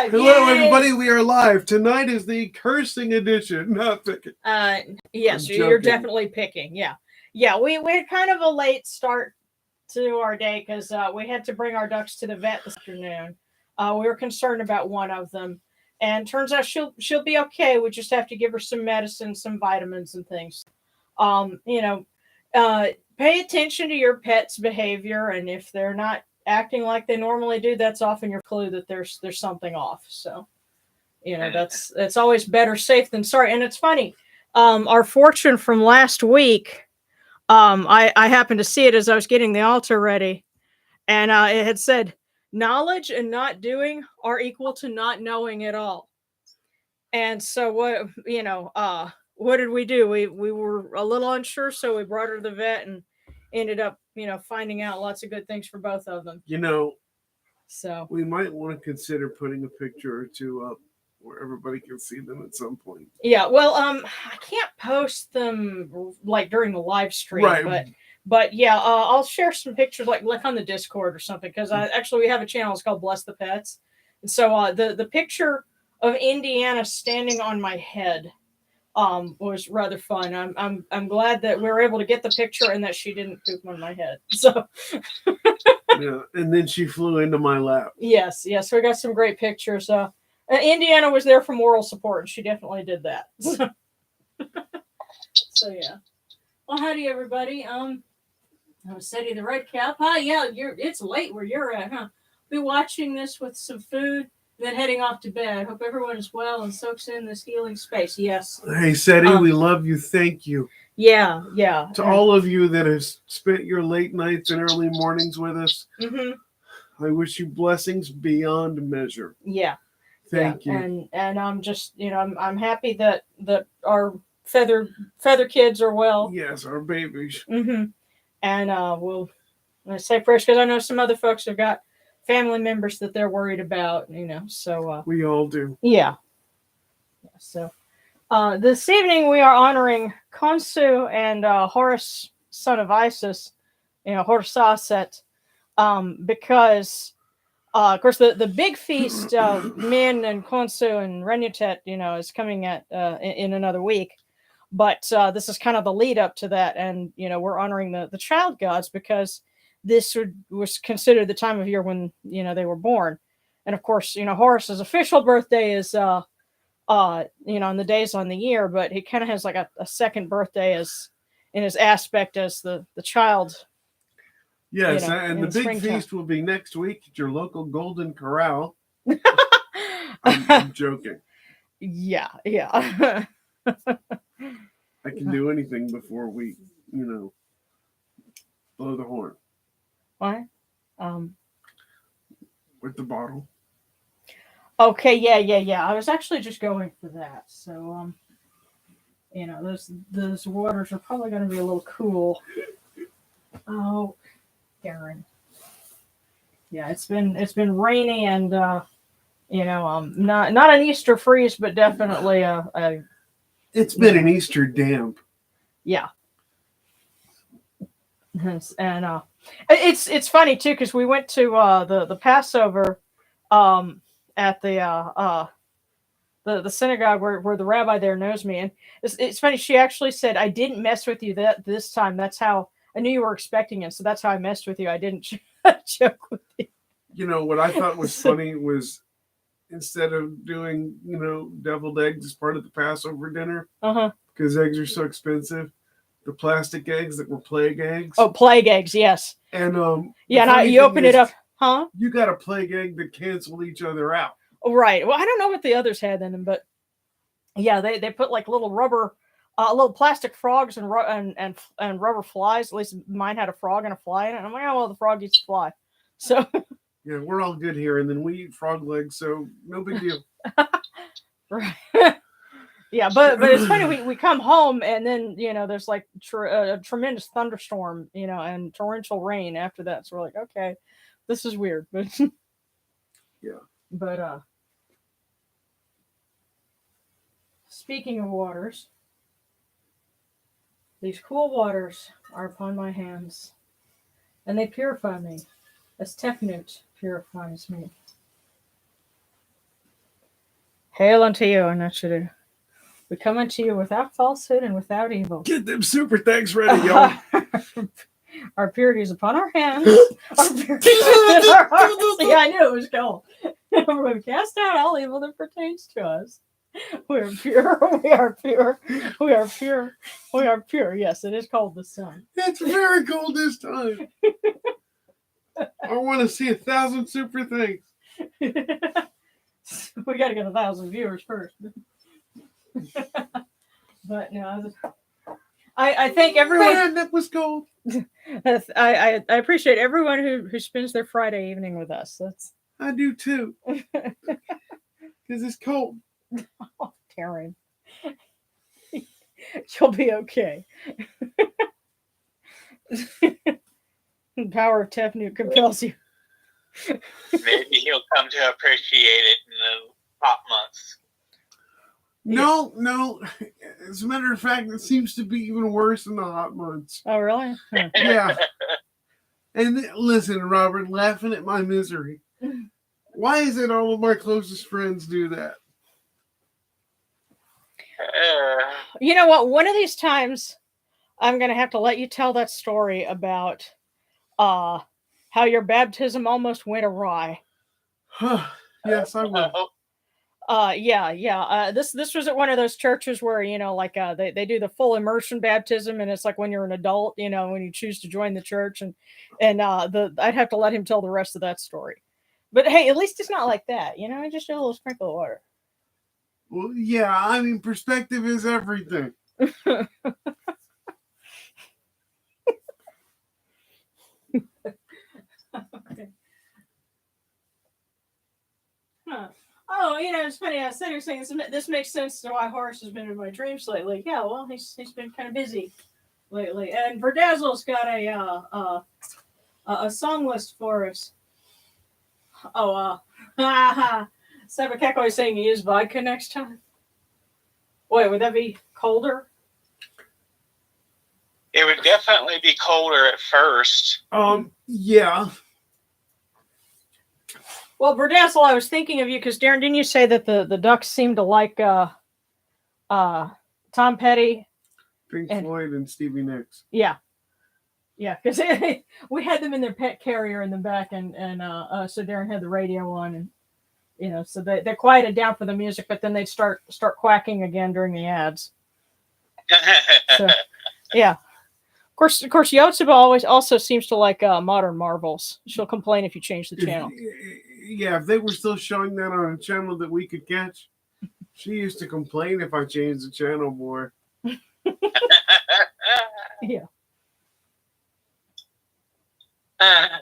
live. Hello, Yay! everybody. We are live. Tonight is the cursing edition. Not picking. Yes, you're definitely picking. Yeah. We had kind of a late start to our day because we had to bring our ducks to the vet this afternoon. We were concerned about one of them, and turns out she'll be okay. We just have to give her some medicine, some vitamins, and things. Um, you know, Pay attention to your pet's behavior, and if they're not acting like they normally do, that's often your clue that there's something off. So, that's always better safe than sorry. And it's funny, our fortune from last week. I happened to see it as I was getting the altar ready, and it had said, "Knowledge and not doing are equal to not knowing at all." And so what did we do? We were a little unsure, so we brought her to the vet and ended up, finding out lots of good things for both of them. So we might want to consider putting a picture or two up where everybody can see them at some point. Yeah, well, I can't post them like during the live stream, right? But yeah, I'll share some pictures like on the Discord or something because actually we have a channel. It's called Bless the Pets, and so the picture of Indiana standing on my head was rather fun. I'm glad that we were able to get the picture and that she didn't poop on my head. So yeah, and then she flew into my lap. Yes, we got some great pictures. Indiana was there for moral support, and she definitely did that. So yeah. Well, howdy everybody. I'm Sadie the Red Cap. Hi, yeah, it's late where you're at, huh? Be watching this with some food, then heading off to bed. Hope everyone is well and soaks in this healing space. Yes. Hey, Sadie, we love you. Thank you. Yeah. To all of you that have spent your late nights and early mornings with us, I wish you blessings beyond measure. Yeah. Thank you. And I'm just, I'm happy that our feather kids are well. Yes, our babies. And we'll say prayers because I know some other folks have got family members that they're worried about, so we all do. Yeah. So this evening we are honoring Khonsu and Horus, son of Isis, Horus Aset, because of course the big feast of Min and Khonsu and Renutet, is coming at in another week. But this is kind of the lead up to that, and we're honoring the child gods because this was considered the time of year when they were born, and of course Horus's official birthday is in the days on the year, but he kind of has like a second birthday as in his aspect as the child. Yes, and the big feast will be next week at your local Golden Corral. I'm joking. Yeah. I can do anything before we, blow the horn. What? With the bottle. Okay, yeah. I was actually just going for that. So, those waters are probably going to be a little cool. Oh, Karen. Yeah, it's been rainy and not an Easter freeze, but definitely a. It's been an Easter damp. Yeah. And it's funny too because we went to the Passover at the synagogue where the rabbi there knows me, and it's funny. She actually said, "I didn't mess with you this time. That's how I knew you were expecting it, so that's how I messed with you. I didn't joke with you." What I thought was funny was instead of doing deviled eggs as part of the Passover dinner, because eggs are so expensive, the plastic eggs that were plague eggs. Oh, plague eggs, yes. And you open it up, huh? You got a plague egg that cancel each other out. Right. Well, I don't know what the others had in them, but yeah, they put like little rubber, little plastic frogs and rubber flies. At least mine had a frog and a fly in it. And I'm like, oh well, the frog eats the fly. So yeah, we're all good here, and then we eat frog legs, so no big deal. Right. Yeah, but it's funny. We come home and then there's like a tremendous thunderstorm, and torrential rain after that. So we're like, okay, this is weird, but yeah. But speaking of waters, these cool waters are upon my hands, and they purify me, as Teknut purifies me. Hail unto you, and that should do. We come unto you without falsehood and without evil. Get them super thanks ready, y'all. Our purity is upon our hands. Our purity is in our hearts. Yeah, I knew it was cold. We cast out all evil that pertains to us. We are pure. We are pure. We are pure. We are pure. Yes, it is cold this time. It's very cold this time. I want to see 1,000 super thanks. We got to get 1,000 viewers first. But no, I thank everyone. Man, that was cold. I appreciate everyone who spends their Friday evening with us. That's I do too. Because it's cold. oh, Taryn. You'll be okay. The power of Tefnut compels you. Maybe he'll come to appreciate it in the hot months. No. As a matter of fact, it seems to be even worse in the hot months. Oh, really? Huh. Yeah. And listen, Robert, laughing at my misery. Why is it all of my closest friends do that? You know what? One of these times, I'm going to have to let you tell that story about how your baptism almost went awry. Yes, I will. This was at one of those churches where, you know, like they do the full immersion baptism, and it's like when you're an adult, you know, when you choose to join the church, and I'd have to let him tell the rest of that story. But hey, at least it's not like that, you know. I just did a little sprinkle of water. Well, yeah, I mean, perspective is everything. Okay. Huh. Oh, you know, it's funny. I said, saying this makes sense to why Horace has been in my dreams lately. Yeah, well, he's been kind of busy lately, and Verdazzle's got a song list for us. Oh, Sabakeko is saying he use vodka next time. Wait, would that be colder? It would definitely be colder at first. Yeah. Well, Verdazzle, I was thinking of you because Darren, didn't you say that the Ducks seem to like Tom Petty, Pink Floyd, and Stevie Nicks. Yeah, because we had them in their pet carrier in the back, and so Darren had the radio on, and you know, so they quieted down for the music, but then they'd start quacking again during the ads. So, yeah. Of course, Yotsuba also seems to like Modern Marvels. She'll complain if you change the channel. Yeah, if they were still showing that on a channel that we could catch, she used to complain if I changed the channel more. Yeah. Of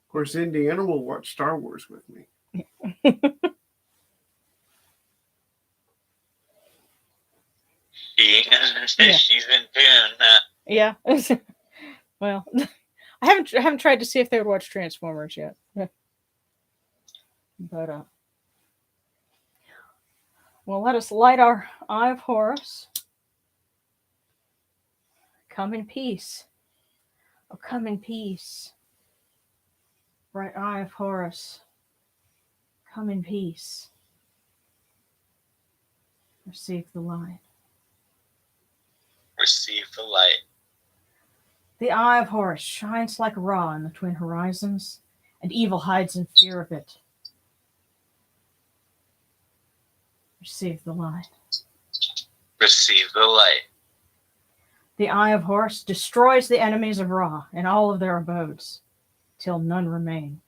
course, Indiana will watch Star Wars with me. She's in tune. Yeah. Well, I haven't tried to see if they would watch Transformers yet. But well, let us light our eye of Horus. Come in peace. Oh, come in peace. Bright eye of Horus. Come in peace. Receive the light. Receive the light. The eye of Horus shines like Ra in the twin horizons, and evil hides in fear of it. Receive the light. Receive the light. The eye of Horus destroys the enemies of Ra and all of their abodes, till none remain.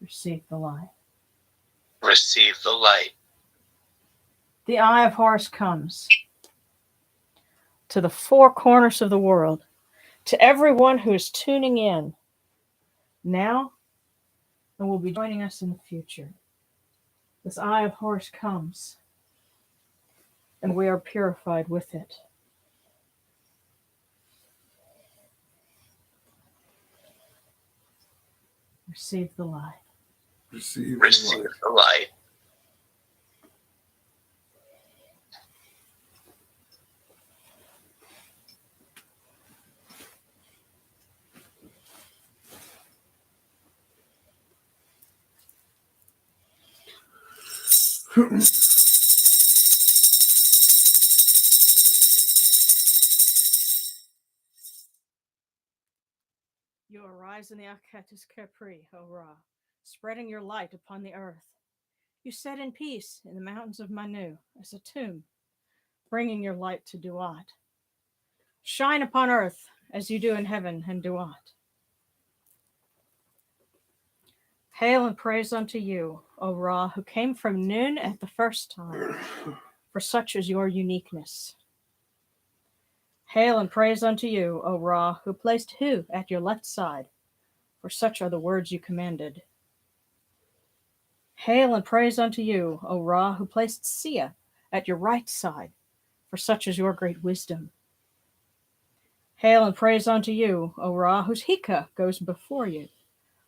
Receive the light. Receive the light. The eye of Horus comes to the four corners of the world, to everyone who is tuning in now and will be joining us in the future. This eye of Horus comes, and we are purified with it. Receive the light. Receive the light. You arise in the Akatis Capri, O Ra, spreading your light upon the earth. You set in peace in the mountains of Manu as a tomb, bringing your light to Duat. Shine upon earth as you do in heaven and Duat. Hail and praise unto you, O Ra, who came from noon at the first time, for such is your uniqueness. Hail and praise unto you, O Ra, who placed Hu at your left side, for such are the words you commanded. Hail and praise unto you, O Ra, who placed Sia at your right side, for such is your great wisdom. Hail and praise unto you, O Ra, whose Hika goes before you,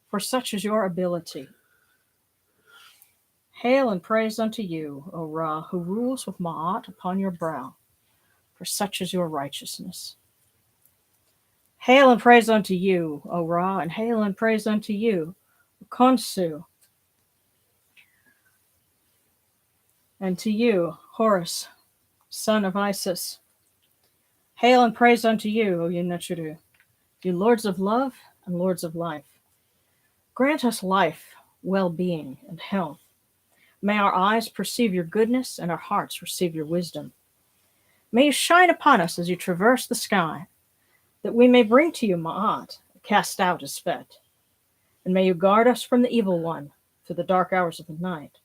for such is your ability. Hail and praise unto you, O Ra, who rules with Ma'at upon your brow, for such is your righteousness. Hail and praise unto you, O Ra, and hail and praise unto you, Khonsu, and to you, Horus, son of Isis. Hail and praise unto you, O Yenachuru, you lords of love and lords of life. Grant us life, well-being, and health. May our eyes perceive your goodness and our hearts receive your wisdom. May you shine upon us as you traverse the sky, that we may bring to you Ma'at, cast out as Fet. And may you guard us from the evil one through the dark hours of the night,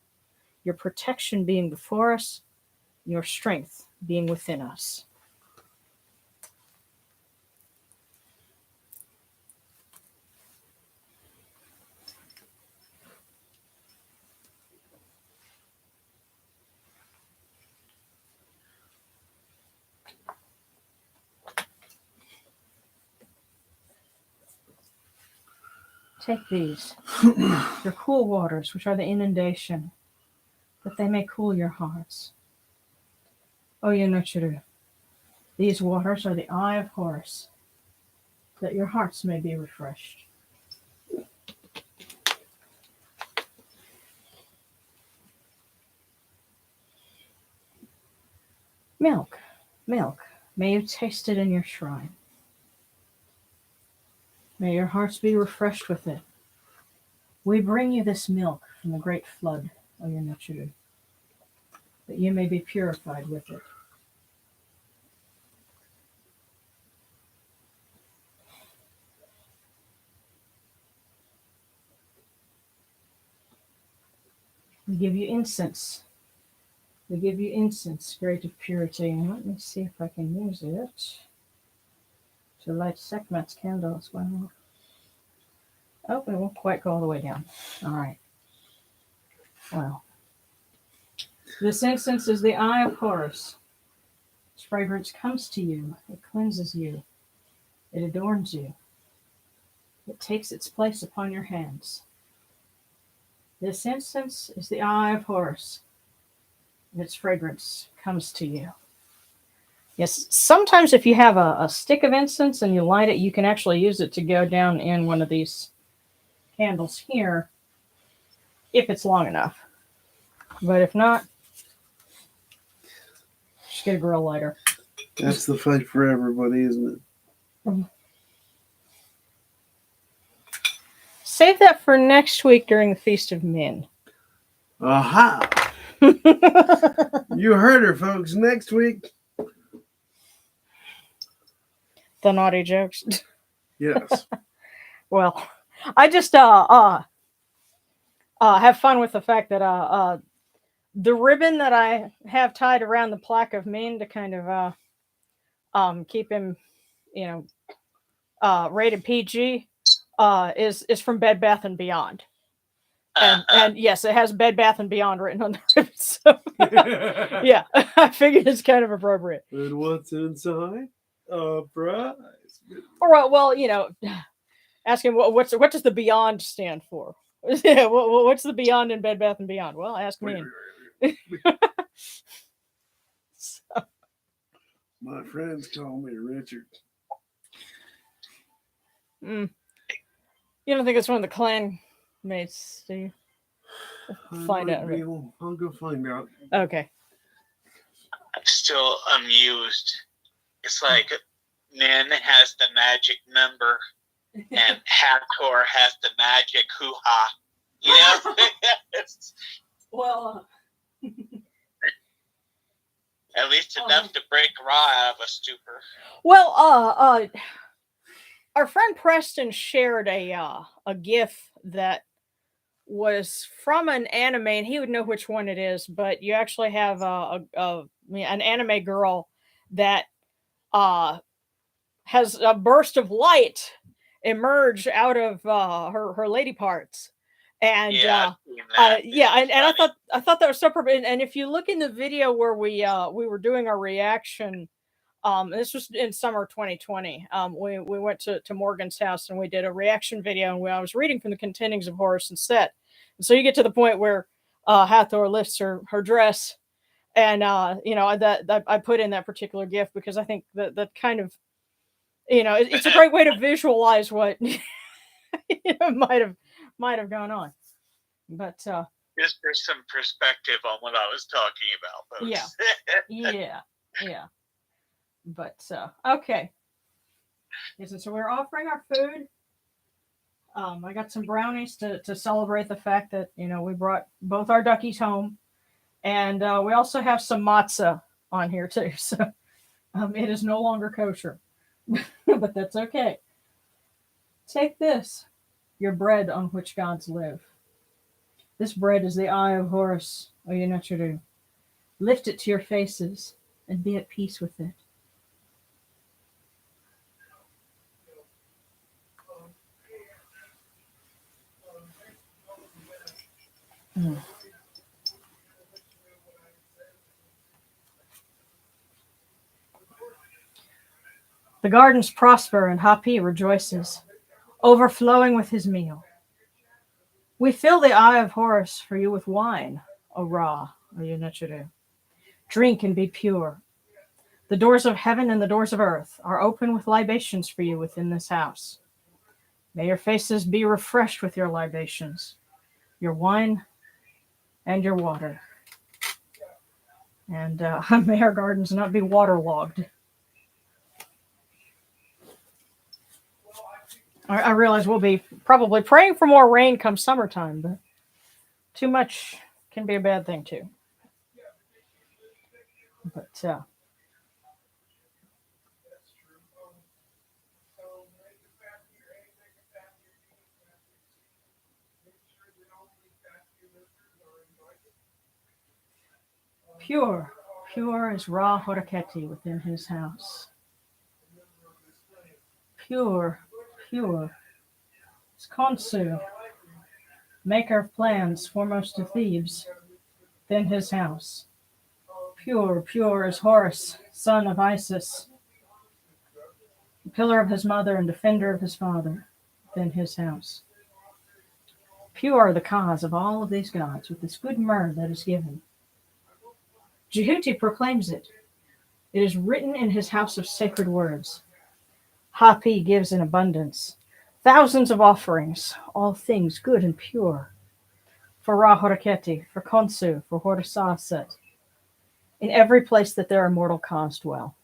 your protection being before us, your strength being within us. Take these, your cool waters, which are the inundation, that they may cool your hearts. O Yenachuru, these waters are the eye of Horus, that your hearts may be refreshed. Milk, milk, may you taste it in your shrine. May your hearts be refreshed with it. We bring you this milk from the great flood, O Yenachuru, that you may be purified with it. We give you incense. We give you incense, great of purity. And let me see if I can use it to light Sekhmet's candle as well. Oh, it won't quite go all the way down. All right. Well, this incense is the eye of Horus. Its fragrance comes to you. It cleanses you. It adorns you. It takes its place upon your hands. This incense is the eye of Horus. And its fragrance comes to you. Yes, sometimes if you have a stick of incense and you light it, you can actually use it to go down in one of these candles here, if it's long enough. But if not, just get a grill lighter. That's the fight for everybody, isn't it? Save that for next week during the Feast of Min. Aha! You heard her, folks. Next week. The naughty jokes. Yes. Well, I just have fun with the fact that the ribbon that I have tied around the plaque of Min to kind of keep him, rated PG, is from Bed Bath and Beyond. And yes, it has Bed Bath and Beyond written on the ribbon. So yeah, I figured it's kind of appropriate. And what's inside? A prize. Or well, ask him what does the Beyond stand for? Yeah, what's the Beyond in Bed Bath and Beyond? Well, ask me. So. My friends call me Richard. You don't think it's one of the clan mates, do you? find out. I'll go find out. Okay. I'm still amused. It's like Nin has the magic number and Hathor has the magic hoo-ha. You know? Well, at least enough to break Ra out of a stupor. Well, our friend Preston shared a GIF that was from an anime, and he would know which one it is. But you actually have an anime girl that has a burst of light emerge out of her lady parts, and yeah, and I thought that was so perfect. And if you look in the video where we were doing our reaction, this was in summer 2020. We went to Morgan's house and we did a reaction video, and I was reading from the Contendings of Horus and Set. And so you get to the point where Hathor lifts her dress, and that I put in that particular GIF because I think that kind of, it's a great way to visualize what might have gone on. But just for some perspective on what I was talking about, folks. Yeah. But okay. So we're offering our food. I got some brownies to celebrate the fact that we brought both our duckies home, and we also have some matzah on here too. So it is no longer kosher, but that's okay. Take this, your bread on which gods live. This bread is the eye of Horus, O Yenetru. Lift it to your faces and be at peace with it. The gardens prosper and Hapi rejoices, overflowing with his meal. We fill the eye of Horus for you with wine, O Ra, O Yenetru. Drink and be pure. The doors of heaven and the doors of earth are open with libations for you within this house. May your faces be refreshed with your libations, your wine and your water. And may our gardens not be waterlogged. I realize we'll be probably praying for more rain come summertime, but too much can be a bad thing too. But pure is Ra Horaketi within his house. Pure is Khonsu, maker of plans, foremost of Thebes, within his house. Pure is Horus, son of Isis, the pillar of his mother and defender of his father, within his house. Pure are the cause of all of these gods, with this good myrrh that is given. Jehuti proclaims it. It is written in his house of sacred words. Hapi gives in abundance, thousands of offerings, all things good and pure. For Ra Horaketi, for Khonsu, for Horus-Aset, in every place that there are mortal cause dwell.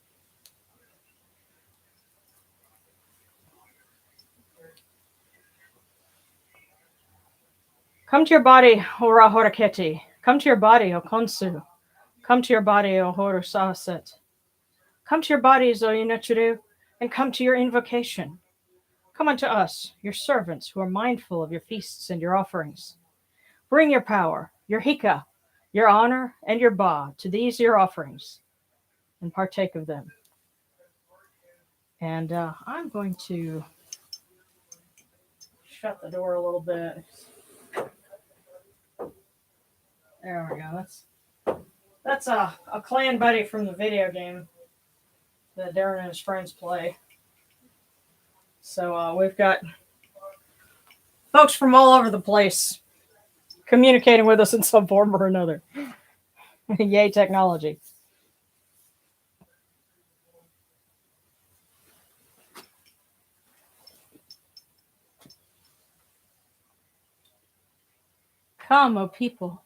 Come to your body, O Ra Horaketi. Come to your body, O Khonsu. Come to your body, O Horus-Aset. Come to your bodies, O Yenetru, and come to your invocation. Come unto us, your servants, who are mindful of your feasts and your offerings. Bring your power, your hika, your honor, and your ba to these your offerings, and partake of them. And I'm going to shut the door a little bit. There we go. That's a clan buddy from the video game that Darren and his friends play. So we've got folks from all over the place communicating with us in some form or another. Yay, technology. Come, O people,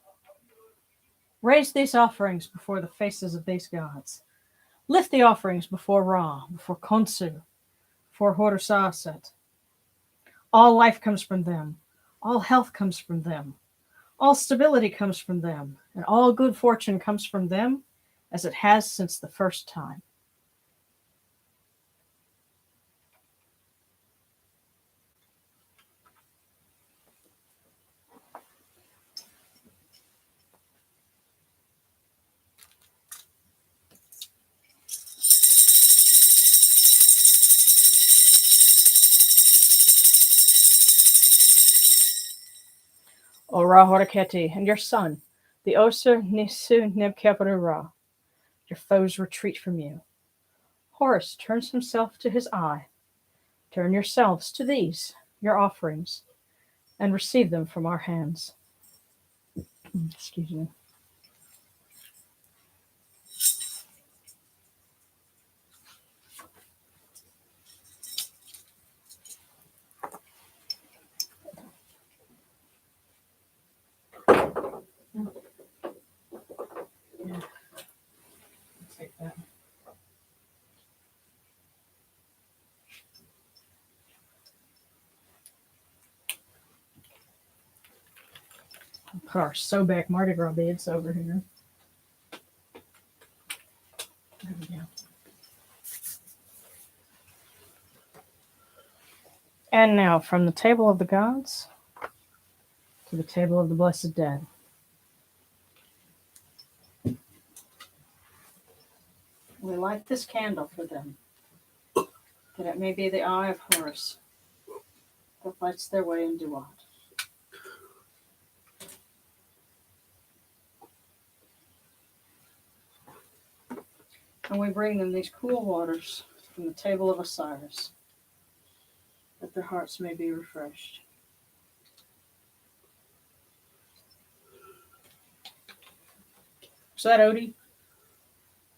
raise these offerings before the faces of these gods. Lift the offerings before Ra, before Khonsu, before Horusasat. All life comes from them. All health comes from them. All stability comes from them. And all good fortune comes from them, as it has since the first time. O Ra Horaketi, and your son, the Oser Nisu Nebkeparu Ra. Your foes retreat from you. Horus turns himself to his eye. Turn yourselves to these, your offerings, and receive them from our hands. Excuse me. Yeah. Take that. Put our Sobek Mardi Gras beads over here. There we go. And now, from the table of the gods to the table of the blessed dead. We light this candle for them, that it may be the eye of Horus that lights their way in Duat. And we bring them these cool waters from the table of Osiris, that their hearts may be refreshed. Is that Odie?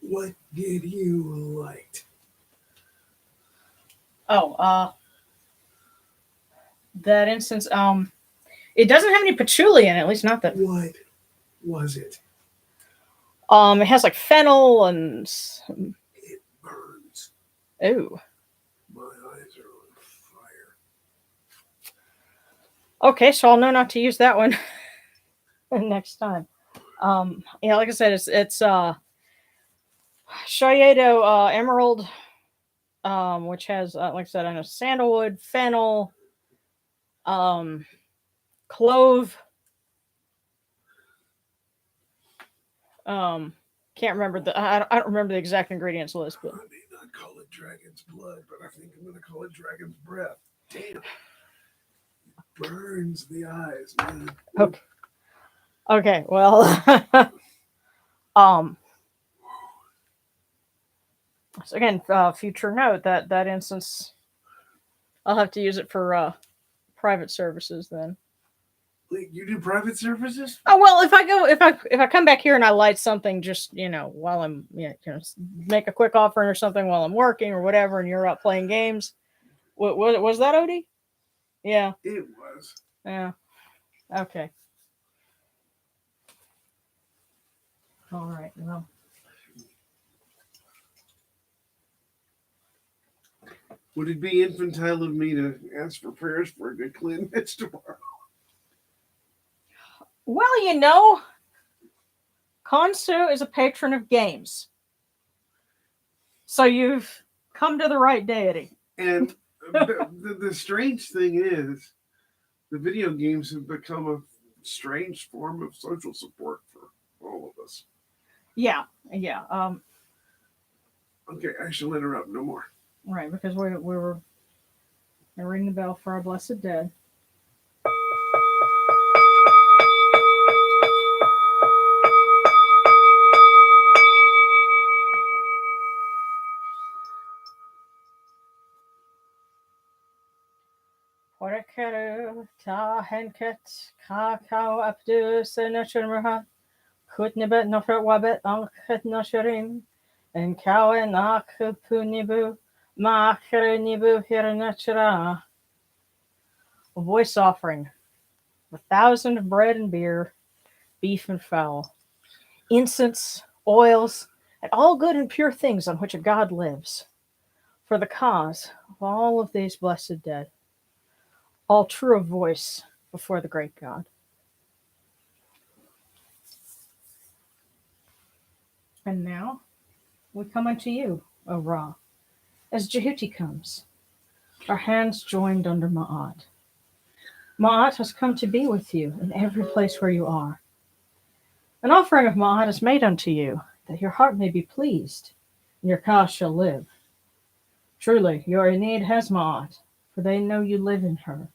What did you light? Oh, that instance, it doesn't have any patchouli in it, at least not that. What was it? It has like fennel and. It burns. Ooh. My eyes are on fire. Okay, so I'll know not to use that one next time. Yeah, like I said, it's Shayedo Emerald, which has like I said, I know sandalwood, fennel, clove. Can't remember I don't remember the exact ingredients list, but I may not call it dragon's blood, but I think I'm gonna call it dragon's breath. Damn. It burns the eyes, man. okay. Okay, well, so again, future note that instance, I'll have to use it for private services then. Like, you do private services? Oh well, if I come back here and I light something, just while I'm make a quick offering or something while I'm working or whatever, and you're out playing games. What was that, Odie? Yeah. It was. Yeah. Okay. All right. Well. Would it be infantile of me to ask for prayers for a good clean mitch tomorrow? Well, Khonsu is a patron of games. So you've come to the right deity. And the strange thing is, the video games have become a strange form of social support for all of us. Yeah. Okay, I shall interrupt no more. Right, because we were ring the bell for our blessed dead. Porakaru ta henket kakao abdu senachurha kutnibet nofra wabet ankhet nasharim and kawen akupunibu makrinibu hiranachara. A voice offering 1,000 of bread and beer, beef and fowl, incense, oils, and all good and pure things on which a God lives, for the cause of all of these blessed dead, all true of voice before the great God. And now we come unto you, O Ra, as Jehuti comes, our hands joined under Ma'at. Ma'at has come to be with you in every place where you are. An offering of Ma'at is made unto you, that your heart may be pleased, and your cause shall live. Truly, your Aeneid has Ma'at, for they know you live in her.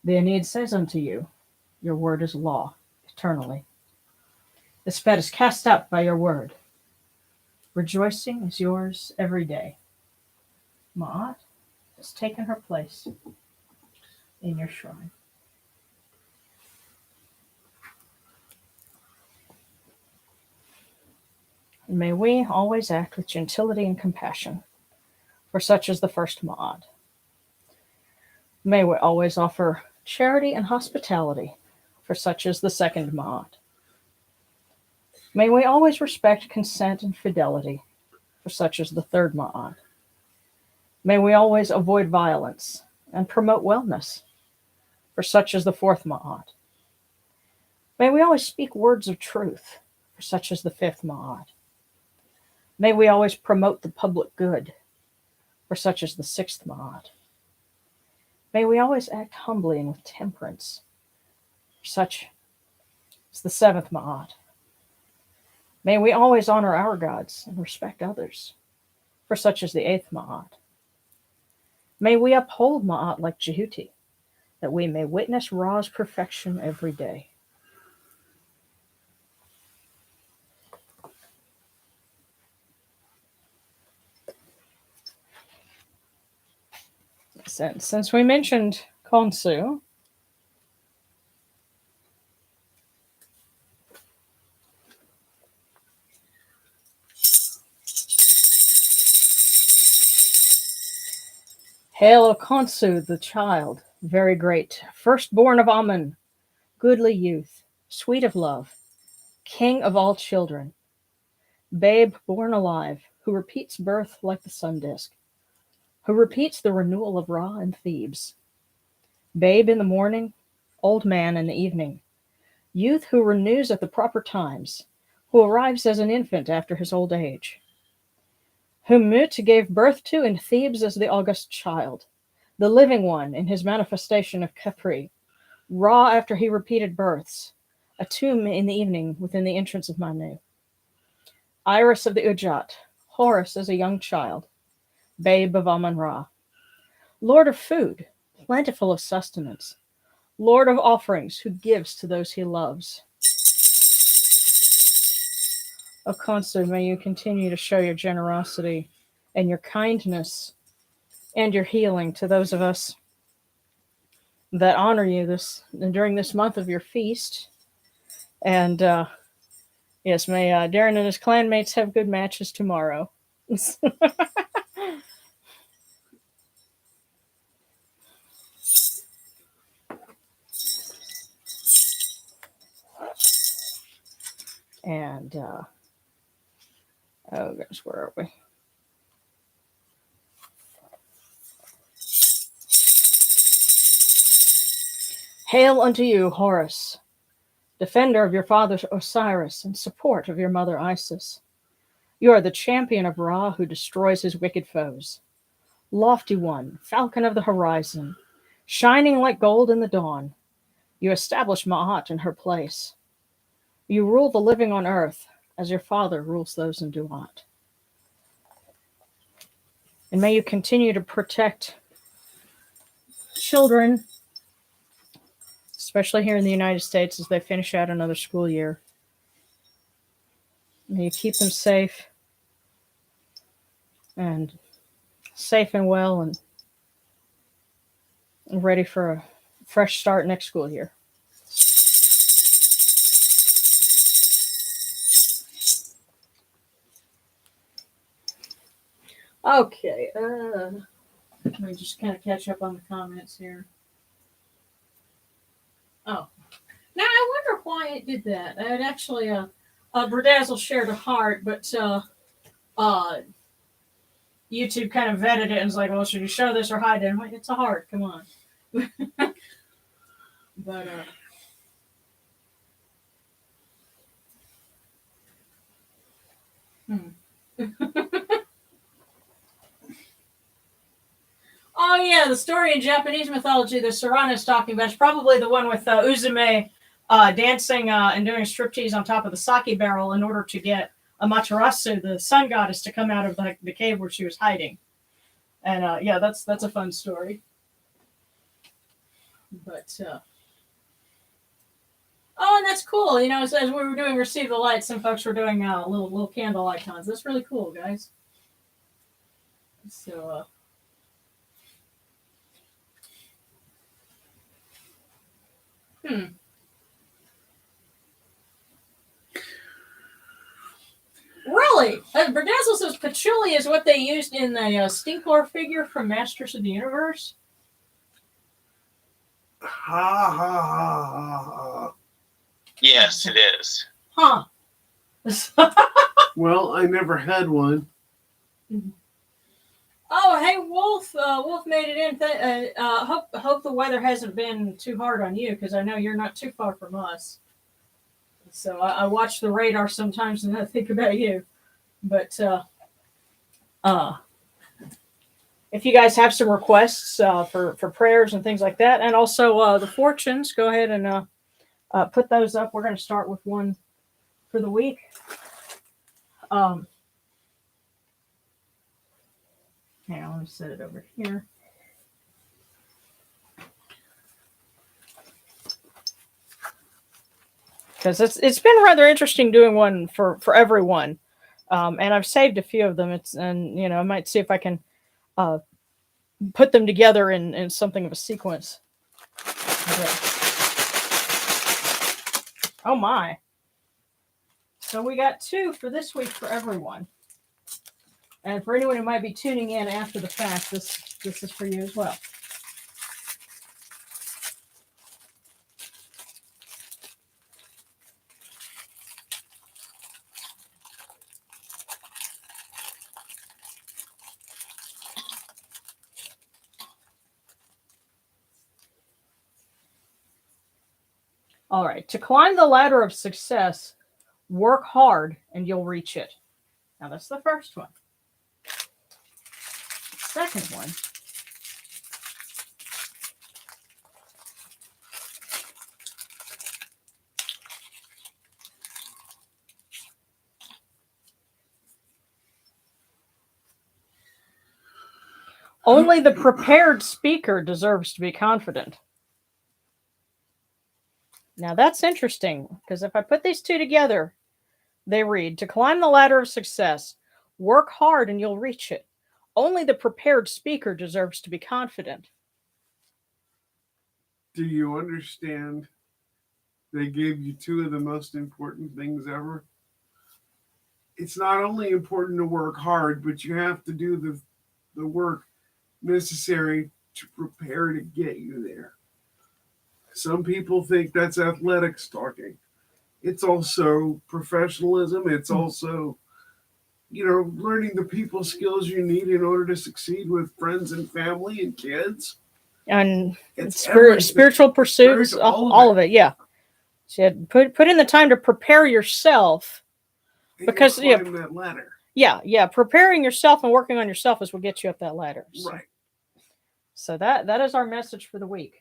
The Aeneid says unto you, your word is law, eternally. The sped is cast out by your word. Rejoicing is yours every day. Ma'at has taken her place in your shrine. And may we always act with gentility and compassion, for such is the first Ma'at. May we always offer charity and hospitality, for such is the second Ma'at. May we always respect consent and fidelity, for such is the third Ma'at. May we always avoid violence and promote wellness, for such is the fourth Ma'at. May we always speak words of truth, for such is the fifth Ma'at. May we always promote the public good, for such is the sixth Ma'at. May we always act humbly and with temperance, for such is the seventh Ma'at. May we always honor our gods and respect others, for such is the eighth Ma'at. May we uphold Ma'at like Jehuti, that we may witness Ra's perfection every day. Since we mentioned Khonsu, hail, O Khonsu, the child, very great, firstborn of Amun, goodly youth, sweet of love, king of all children, babe born alive, who repeats birth like the sun disk, who repeats the renewal of Ra and Thebes, babe in the morning, old man in the evening, youth who renews at the proper times, who arrives as an infant after his old age, whom Mut gave birth to in Thebes as the august child, the living one in his manifestation of Khepri, Ra after he repeated births, a tomb in the evening within the entrance of Manu, Iris of the Ujat, Horus as a young child, babe of Amun-Ra, Lord of food, plentiful of sustenance, Lord of offerings, who gives to those he loves. O Khonsu, may you continue to show your generosity and your kindness and your healing to those of us that honor you during this month of your feast. And yes, may Darren and his clanmates have good matches tomorrow. And oh gosh, where are we? Hail unto you, Horus, defender of your father Osiris and support of your mother Isis. You are the champion of Ra who destroys his wicked foes. Lofty one, falcon of the horizon, shining like gold in the dawn, you establish Ma'at in her place. You rule the living on earth as your father rules those in Duat. And may you continue to protect children, especially here in the United States as they finish out another school year. May you keep them safe and well and ready for a fresh start next school year. Okay, let me just kind of catch up on the comments here. why it did that. It actually, Berdazzle shared a heart, but YouTube kind of vetted it and was like, well, should you show this or hide it? I'm like, it's a heart. Come on. But, oh, yeah, the story in Japanese mythology that Sarana is talking about is probably the one with Uzume dancing and doing striptease on top of the sake barrel in order to get Amaterasu, the sun goddess, to come out of the cave where she was hiding. And yeah, that's a fun story. But oh, and that's cool. You know, as we were doing Receive the Light, some folks were doing little candle icons. That's really cool, guys. So Really? Berdazzle says patchouli is what they used in the Stinklor figure from Masters of the Universe. Ha ha ha ha ha. Yes, it is. Huh. Well, I never had one. Oh, hey, Wolf. Wolf made it in. Hope the weather hasn't been too hard on you, because I know you're not too far from us. So I watch the radar sometimes and I think about you. But if you guys have some requests for prayers and things like that, and also the fortunes, go ahead and put those up. We're going to start with one for the week. Hang on, let me set it over here. Because it's been rather interesting doing one for everyone, and I've saved a few of them. I might see if I can put them together in something of a sequence. Okay. Oh my! So we got 2 for this week for everyone, and for anyone who might be tuning in after the fact, this is for you as well. All right, to climb the ladder of success, work hard and you'll reach it. Now that's the first one. Second one. Only the prepared speaker deserves to be confident. Now that's interesting, because if I put these 2 together, they read, to climb the ladder of success, work hard and you'll reach it. Only the prepared speaker deserves to be confident. Do you understand? They gave you 2 of the most important things ever. It's not only important to work hard, but you have to do the work necessary to prepare to get you there. Some people think that's athletics talking. It's also professionalism. It's also, learning the people skills you need in order to succeed with friends and family and kids. And spiritual pursuits, all of it, yeah. So you had put in the time to prepare yourself, and because climb that ladder. Yeah, preparing yourself and working on yourself is what gets you up that ladder. Right. So that is our message for the week.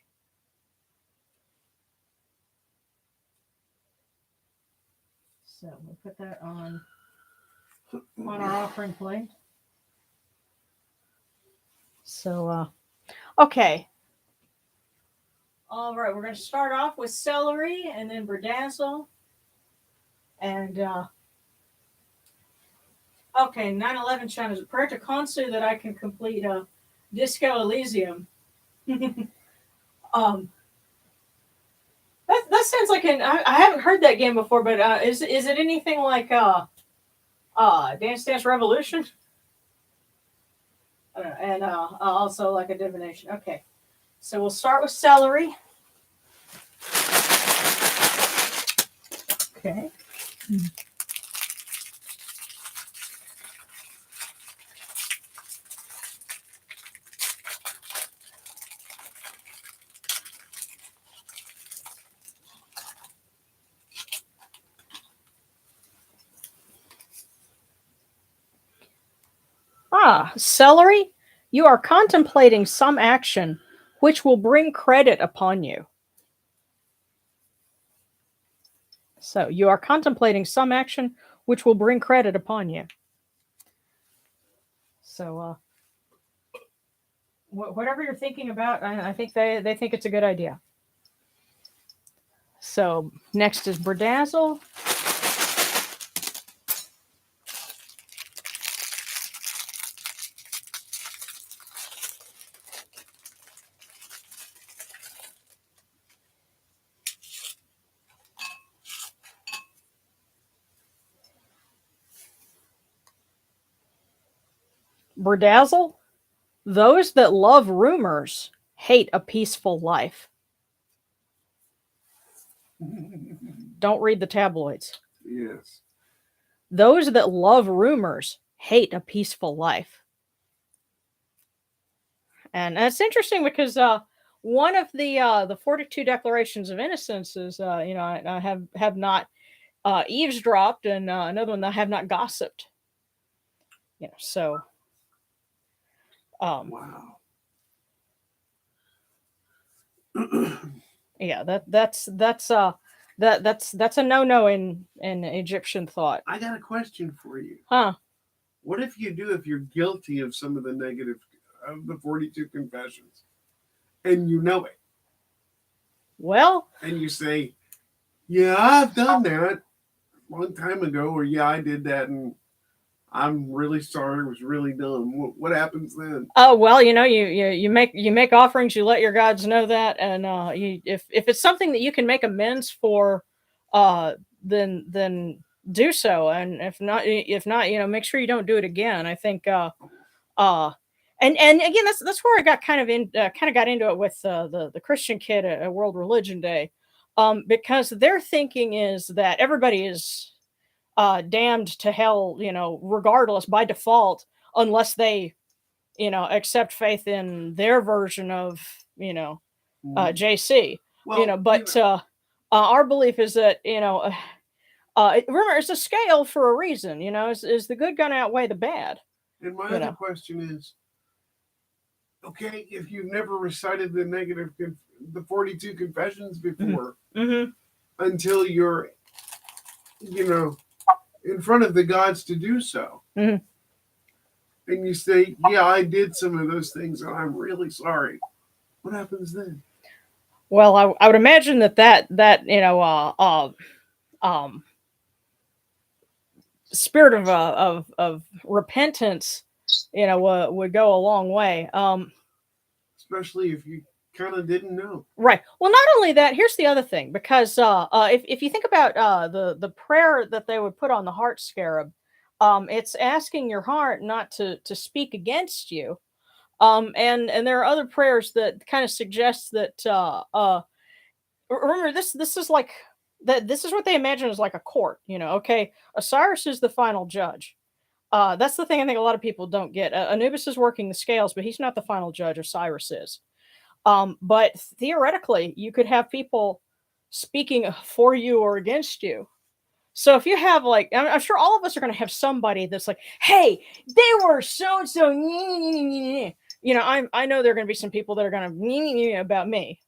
So we'll put that on our offering plate. So, okay. All right, we're going to start off with celery and then berdazzle. And, okay, 9/11 China is a prayer to Konsu that I can complete Disco Elysium. That sounds like I haven't heard that game before, but is it anything like Dance Dance Revolution? And also like a divination. Okay, so we'll start with celery. Okay. Celery, you are contemplating some action which will bring credit upon you. So you are contemplating some action which will bring credit upon you. So whatever you're thinking about, I think they think it's a good idea. So next is Berdazzle. Berdazzle, those that love rumors hate a peaceful life. Don't read the tabloids. Yes. Those that love rumors hate a peaceful life. And it's interesting because one of the 42 declarations of innocence is I have not eavesdropped, and another one, I have not gossiped. So Wow. Yeah, that's a no-no in Egyptian thought. I got a question for you. Huh? What if you're guilty of some of the negative of the 42 confessions and you know it? Well, And you say, yeah, I've done that a long time ago, or yeah, I did that and I'm really sorry, it was really dumb. What happens then? oh well, you make offerings, you let your gods know that, and if it's something that you can make amends for, then do so, and if not, make sure you don't do it again. I think and again, that's where I got kind of got into it with the Christian kid at World Religion Day, because their thinking is that everybody is damned to hell, regardless by default, unless they, accept faith in their version of, JC. Well, But our belief is that, remember, it's a scale for a reason. Is the good going to outweigh the bad? And my other question is, okay, if you've never recited the 42 confessions before, until you're, in front of the gods to do so, and you say, yeah, I did some of those things and I'm really sorry, what happens then? Well, I would imagine that spirit of repentance, would go a long way. Especially if you kind of didn't know. Right. Well, not only that, here's the other thing, because if you think about the prayer that they would put on the heart scarab, it's asking your heart not to speak against you. And there are other prayers that kind of suggest that remember, this is like that this is what they imagine as like a court, okay, Osiris is the final judge. That's the thing I think a lot of people don't get. Anubis is working the scales, but he's not the final judge. Osiris is. But theoretically, you could have people speaking for you or against you. So if you have like, I'm sure all of us are going to have somebody that's like, hey, they were so and so. I know there are going to be some people that are going to about me.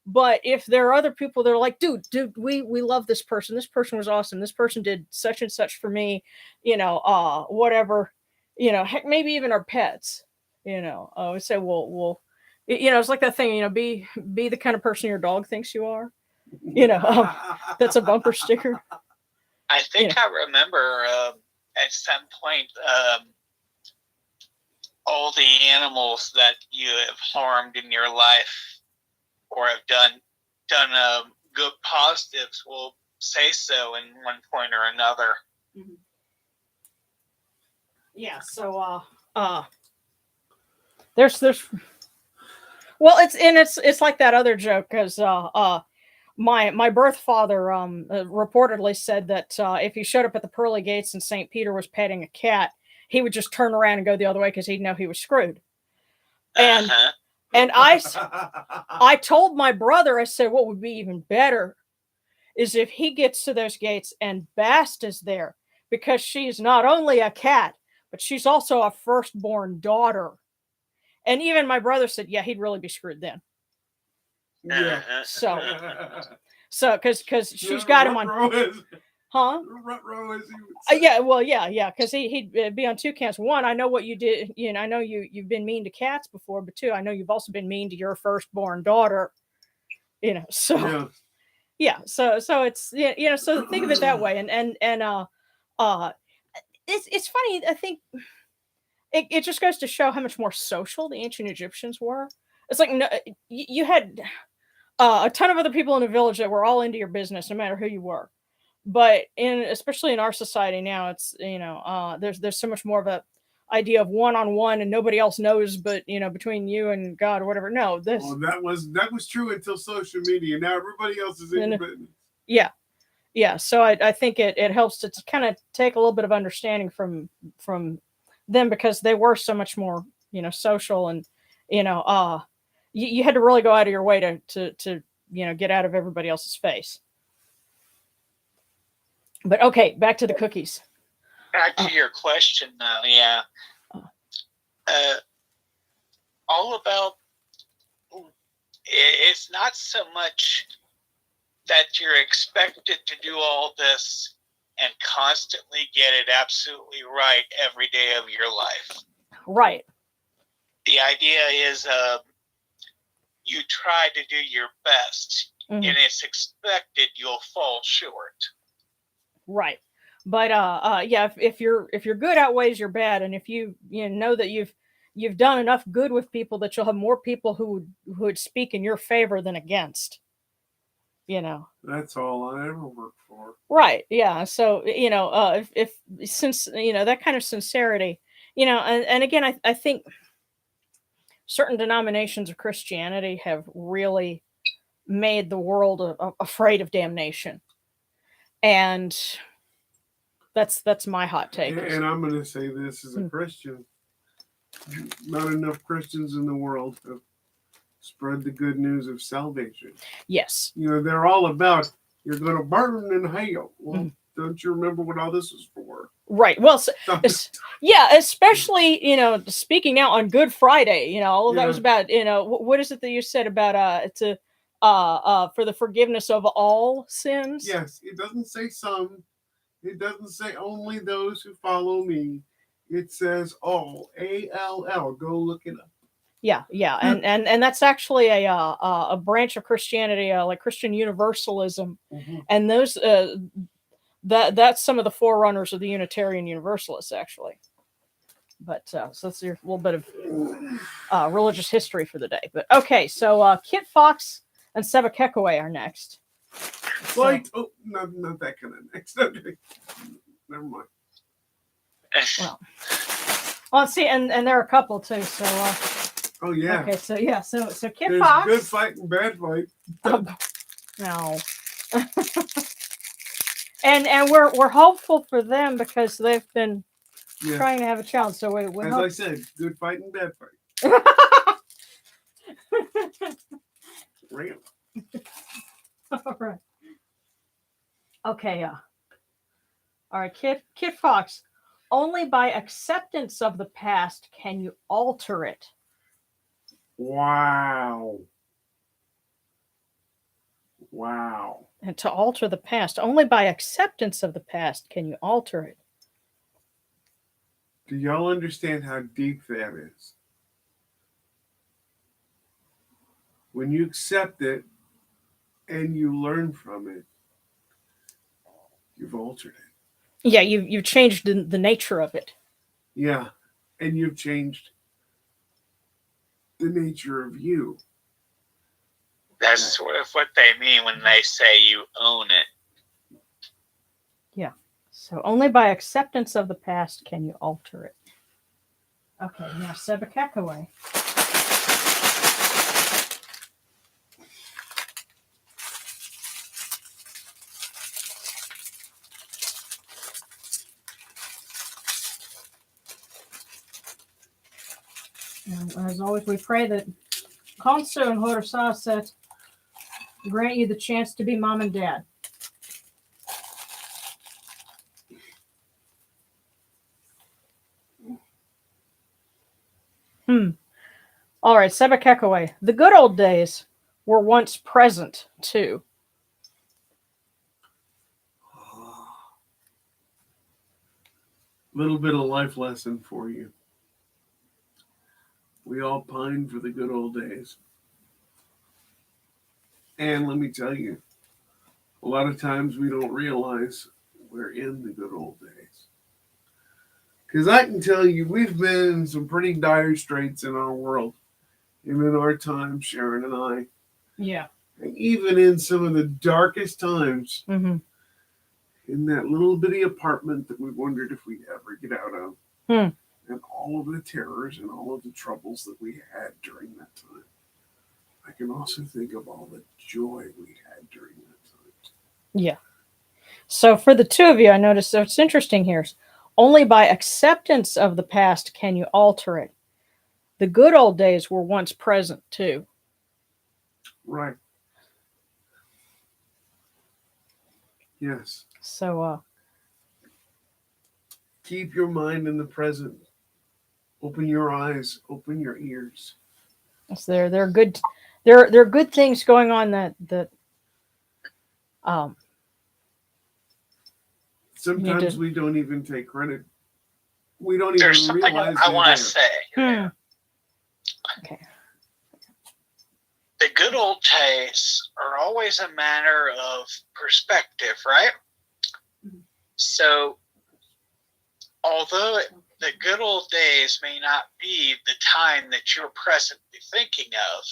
But if there are other people that are like, dude, we love this person. This person was awesome. This person did such and such for me. Whatever. Heck, maybe even our pets. I would say, well. It's like that thing, be the kind of person your dog thinks you are. That's a bumper sticker. I think I remember at some point all the animals that you have harmed in your life or have done good positives will say so in one point or another. Mm-hmm. Yeah. So there's well, it's like that other joke, because my birth father reportedly said that if he showed up at the pearly gates and St. Peter was petting a cat, he would just turn around and go the other way because he'd know he was screwed. And and I told my brother, I said, what would be even better is if he gets to those gates and Bast is there, because she's not only a cat, but she's also a firstborn daughter. And even my brother said, yeah, he'd really be screwed then. Yeah. So because she's got him on, huh? Yeah, well, yeah, because he'd be on two camps. One, I know what you did. I know you've been mean to cats before, but two, I know you've also been mean to your firstborn daughter. So yeah, so it's so think of it that way, and it's funny. I think it just goes to show how much more social the ancient Egyptians were. It's like you had a ton of other people in the village that were all into your business, no matter who you were. But especially in our society now, it's there's so much more of a idea of one-on-one, and nobody else knows but between you and God or whatever. No, that was true until social media. Now everybody else is in business. Yeah. So I think it helps to kind of take a little bit of understanding from them, because they were so much more social, and you had to really go out of your way to get out of everybody else's face. But okay, back to the cookies. Back to your question, though, yeah. All about, it's not so much that you're expected to do all this and constantly get it absolutely right every day of your life. Right. The idea is you try to do your best, and it's expected you'll fall short. Right. But yeah, if your good outweighs your bad, and if you know that you've done enough good with people, that you'll have more people who would speak in your favor than against. That's all I ever worked for. Right. Yeah. So if since that kind of sincerity, and again, I think certain denominations of Christianity have really made the world afraid of damnation. And that's my hot take. And I'm going to say this as a Christian. Not enough Christians in the world have spread the good news of salvation. Yes. They're all about, you're going to burn in hell. Well, don't you remember what all this was for? Right. Well, yeah, especially, speaking now on Good Friday, all of that was about, what is it that you said about for the forgiveness of all sins? Yes. It doesn't say some. It doesn't say only those who follow me. It says all. ALL. Go look it up. Yeah, and that's actually a branch of Christianity, like Christian Universalism, and those that's some of the forerunners of the Unitarian Universalists, actually. But so that's your little bit of religious history for the day. But okay, so Kit Fox and Seba Kekaway are next. Right. So, not that kind of next. Okay. Never mind. Well, let's see, and there are a couple too. So. Oh yeah. Okay, so yeah, so Kit There's Fox. Good fight and bad fight. No. and we're hopeful for them, because they've been trying to have a child. So we as hope. I said, good fight and bad fight. Real. All right. Okay. All right, Kit Fox. Only by acceptance of the past can you alter it. Wow. And to alter the past, only by acceptance of the past can you alter it. Do y'all understand how deep that is? When you accept it and you learn from it, you've altered it. Yeah, you've changed the nature of it. Yeah, and you've changed the nature of you. That's sort of what they mean when they say you own it. Yeah. So only by acceptance of the past can you alter it. Okay, now Seba Kekaway. And as always, we pray that Konsu and Horasaset grant you the chance to be mom and dad. All right, Sebekekaway. The good old days were once present, too. Little bit of life lesson for you. We all pine for the good old days. And let me tell you, a lot of times we don't realize we're in the good old days. Because I can tell you, we've been in some pretty dire straits in our world. And in our time, Sharon and I. Yeah. And even in some of the darkest times, Mm-hmm. in that little bitty apartment that we wondered if we'd ever get out of. And all of the terrors and all of the troubles that we had during that time. I can also think of all the joy we had during that time. Yeah. So for the two of you, I noticed what's interesting here is only by acceptance of the past can you alter it. The good old days were once present too. Right. Yes. So keep your mind in the present. Open your eyes, open your ears. there are good there are good things going on that sometimes we don't even take credit. We don't There's even something realize I want to say. Okay. The good old days are always a matter of perspective, right? So, although the good old days may not be the time that you're presently thinking of,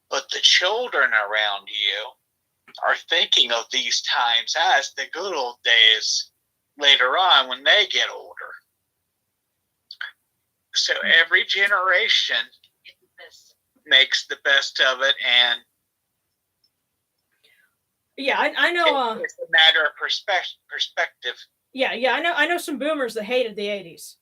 but the children around you are thinking of these times as the good old days later on when they get older. So every generation makes the best of it, and yeah, I know. It's a matter of perspective. Yeah, I know some boomers that hated the 80s.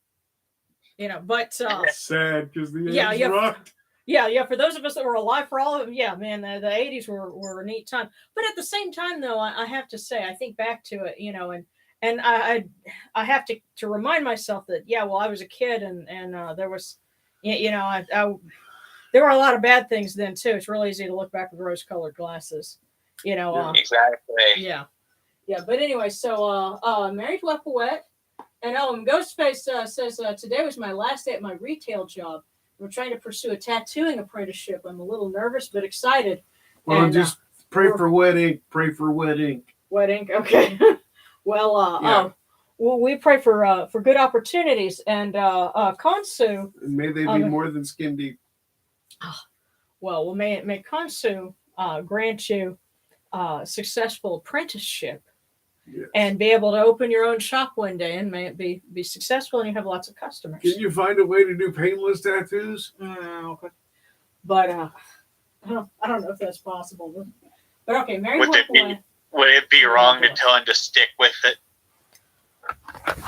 But sad because the 80s rocked. Yeah. For those of us that were alive for all of them, yeah, man, the 80s were a neat time. But at the same time, though, I have to say, I think back to it, and I have to remind myself that, yeah, well, I was a kid, and there was, there were a lot of bad things then too. It's really easy to look back with rose-colored glasses, Exactly. Yeah. But anyway, so married to Wet. And Ghostface says, today was my last day at my retail job. I'm trying to pursue a tattooing apprenticeship. I'm a little nervous, but excited. Well, and, just pray for wet ink. Pray for wet ink. Wet ink, okay. Well, we pray for good opportunities. And Konsu. And may they be more than skin deep. Well, may Konsu grant you successful apprenticeship. Yes. And be able to open your own shop one day, and may it be successful, and you have lots of customers. Can you find a way to do painless tattoos? Okay. But I don't know if that's possible. But okay, Mary. Would it be wrong to tell him to stick with it?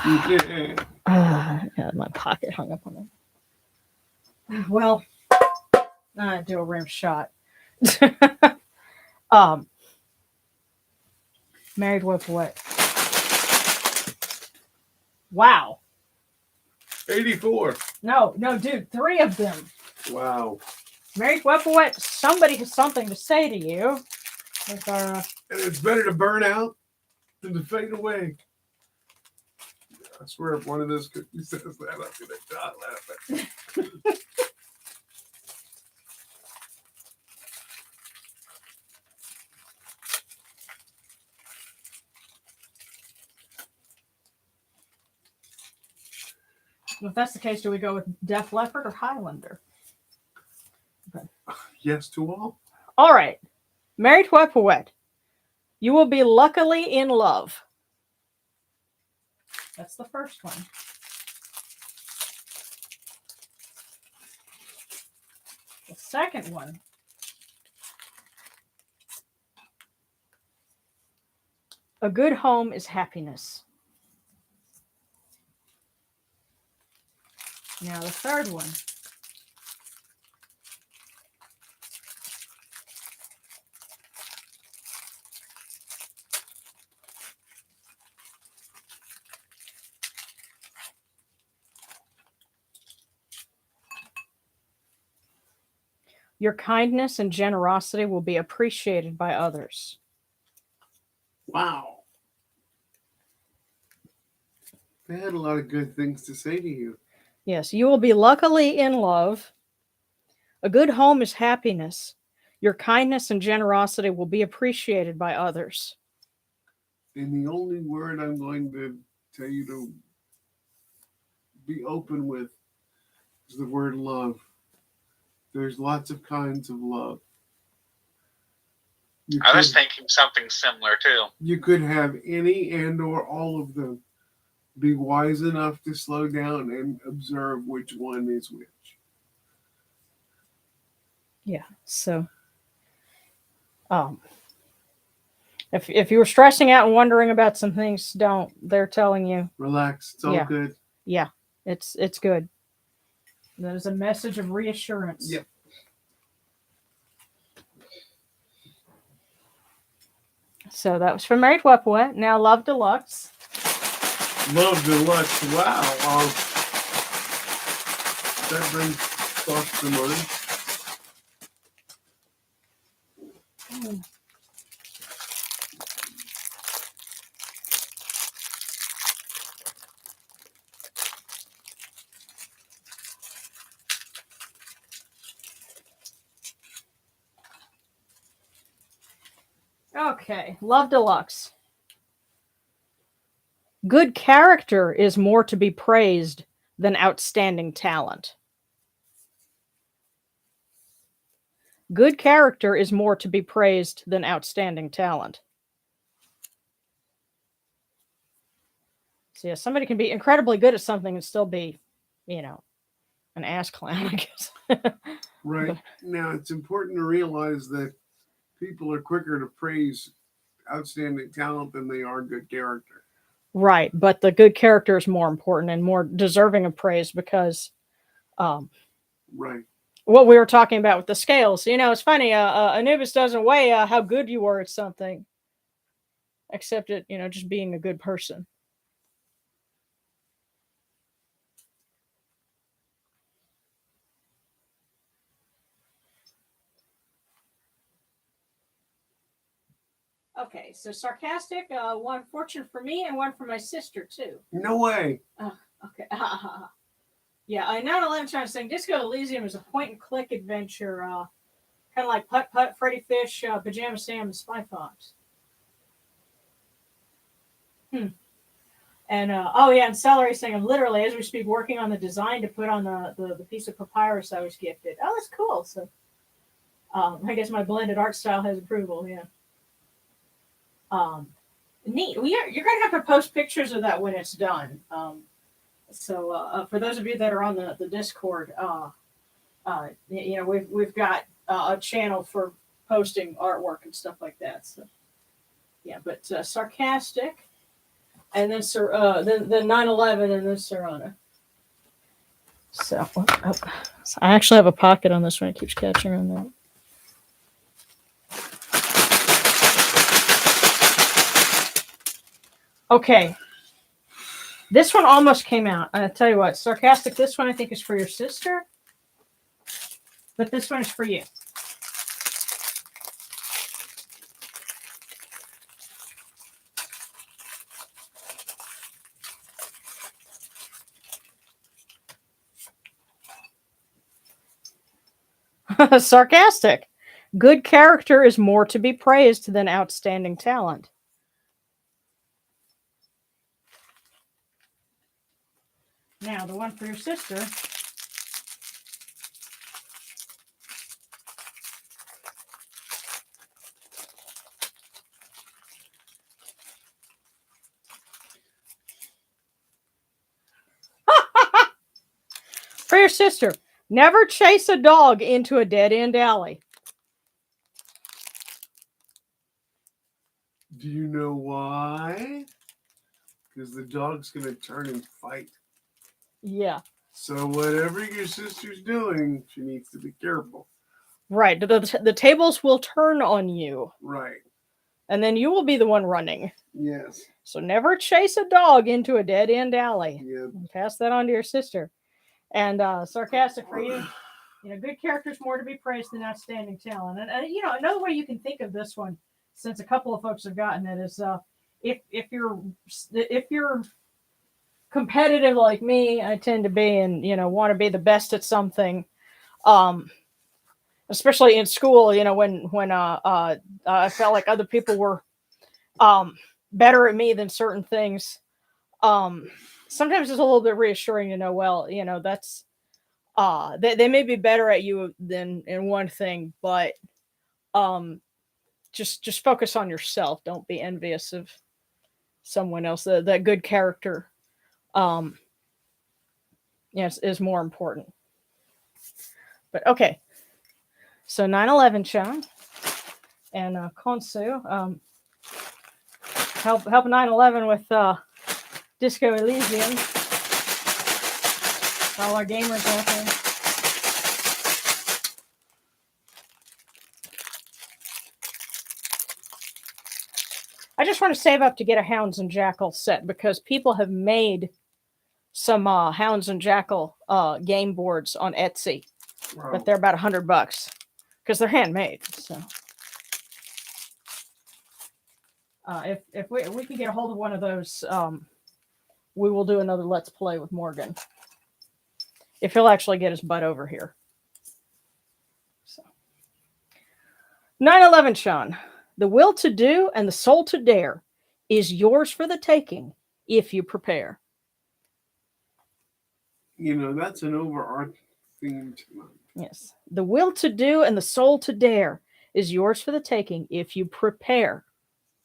Yeah, my pocket hung up on it. Well, I do a rim shot. Married with what? Wow. 84. No, dude, 3 of them. Wow. Married with what? Somebody has something to say to you. With our, and it's better to burn out than to fade away. I swear if one of those cookies says that, I'm going to die laughing. If that's the case, do we go with Def Leppard or Highlander? Okay. Yes to all. All right. Married to a poet. You will be luckily in love. That's the first one. The second one. A good home is happiness. Now the third one. Your kindness and generosity will be appreciated by others. Wow. They had a lot of good things to say to you. Yes, you will be luckily in love. A good home is happiness. Your kindness and generosity will be appreciated by others. And the only word I'm going to tell you to be open with is the word love. There's lots of kinds of love. I was thinking something similar too. You could have any and or all of them. Be wise enough to slow down and observe which one is which. Yeah. So, if you were stressing out and wondering about some things, don't. They're telling you. Relax. It's all good. Yeah. It's good. That is a message of reassurance. Yep. So that was from Married Wet Wet. Now Love Deluxe. Love Deluxe. Wow. That brings thoughts to mind. Okay, Love Deluxe. Good character is more to be praised than outstanding talent. Good character is more to be praised than outstanding talent. So yeah, somebody can be incredibly good at something and still be, an ass clown, I guess. Right. Now, it's important to realize that people are quicker to praise outstanding talent than they are good character. Right, but the good character is more important and more deserving of praise because right. What we were talking about with the scales. It's funny, Anubis doesn't weigh how good you were at something, except it, just being a good person. Okay, so sarcastic, one fortune for me and one for my sister, too. No way. Oh, okay. Yeah, 9/11 trying to saying Disco Elysium is a point-and-click adventure, kind of like Putt Putt, Freddy Fish, Pajama Sam, and Spy Fox. And and Celery saying I'm literally, as we speak, working on the design to put on the piece of papyrus I was gifted. Oh, that's cool. So, I guess my blended art style has approval. Yeah. Neat. You're gonna have to post pictures of that when it's done. So for those of you that are on the Discord, we've got a channel for posting artwork and stuff like that. So yeah, but sarcastic, and then then 9/11, and then Serrana. So I actually have a pocket on this one. It keeps catching on that. Okay. This one almost came out. I'll tell you what, sarcastic, this one I think is for your sister. But this one is for you. Sarcastic. Good character is more to be praised than outstanding talent. Now, the one for your sister. For your sister, never chase a dog into a dead-end alley. Do you know why? Because the dog's going to turn and fight. Yeah. So whatever your sister's doing, she needs to be careful. Right. The tables will turn on you. Right. And then you will be the one running. Yes. So never chase a dog into a dead-end alley. Yep. Pass that on to your sister. And sarcastic for you. good characters more to be praised than outstanding talent. And another way you can think of this one, since a couple of folks have gotten it, is if you're competitive like me, I tend to be, and want to be the best at something, especially in school. When I felt like other people were better at me than certain things. Sometimes it's a little bit reassuring to know, well, that's they may be better at you than in one thing, but just focus on yourself. Don't be envious of someone else. That good character is more important. But okay, so 9/11, Sean and Konsu, help 9/11 with Disco Elysium. All our gamers out there. I just want to save up to get a Hounds and Jackal set because people have made some Hounds and Jackal game boards on Etsy, wow. But they're about $100 because they're handmade. So, if we can get a hold of one of those, we will do another Let's Play with Morgan. If he'll actually get his butt over here. So, 9/11, Sean. The will to do and the soul to dare is yours for the taking if you prepare. That's an overarching theme tonight. Yes. The will to do and the soul to dare is yours for the taking if you prepare.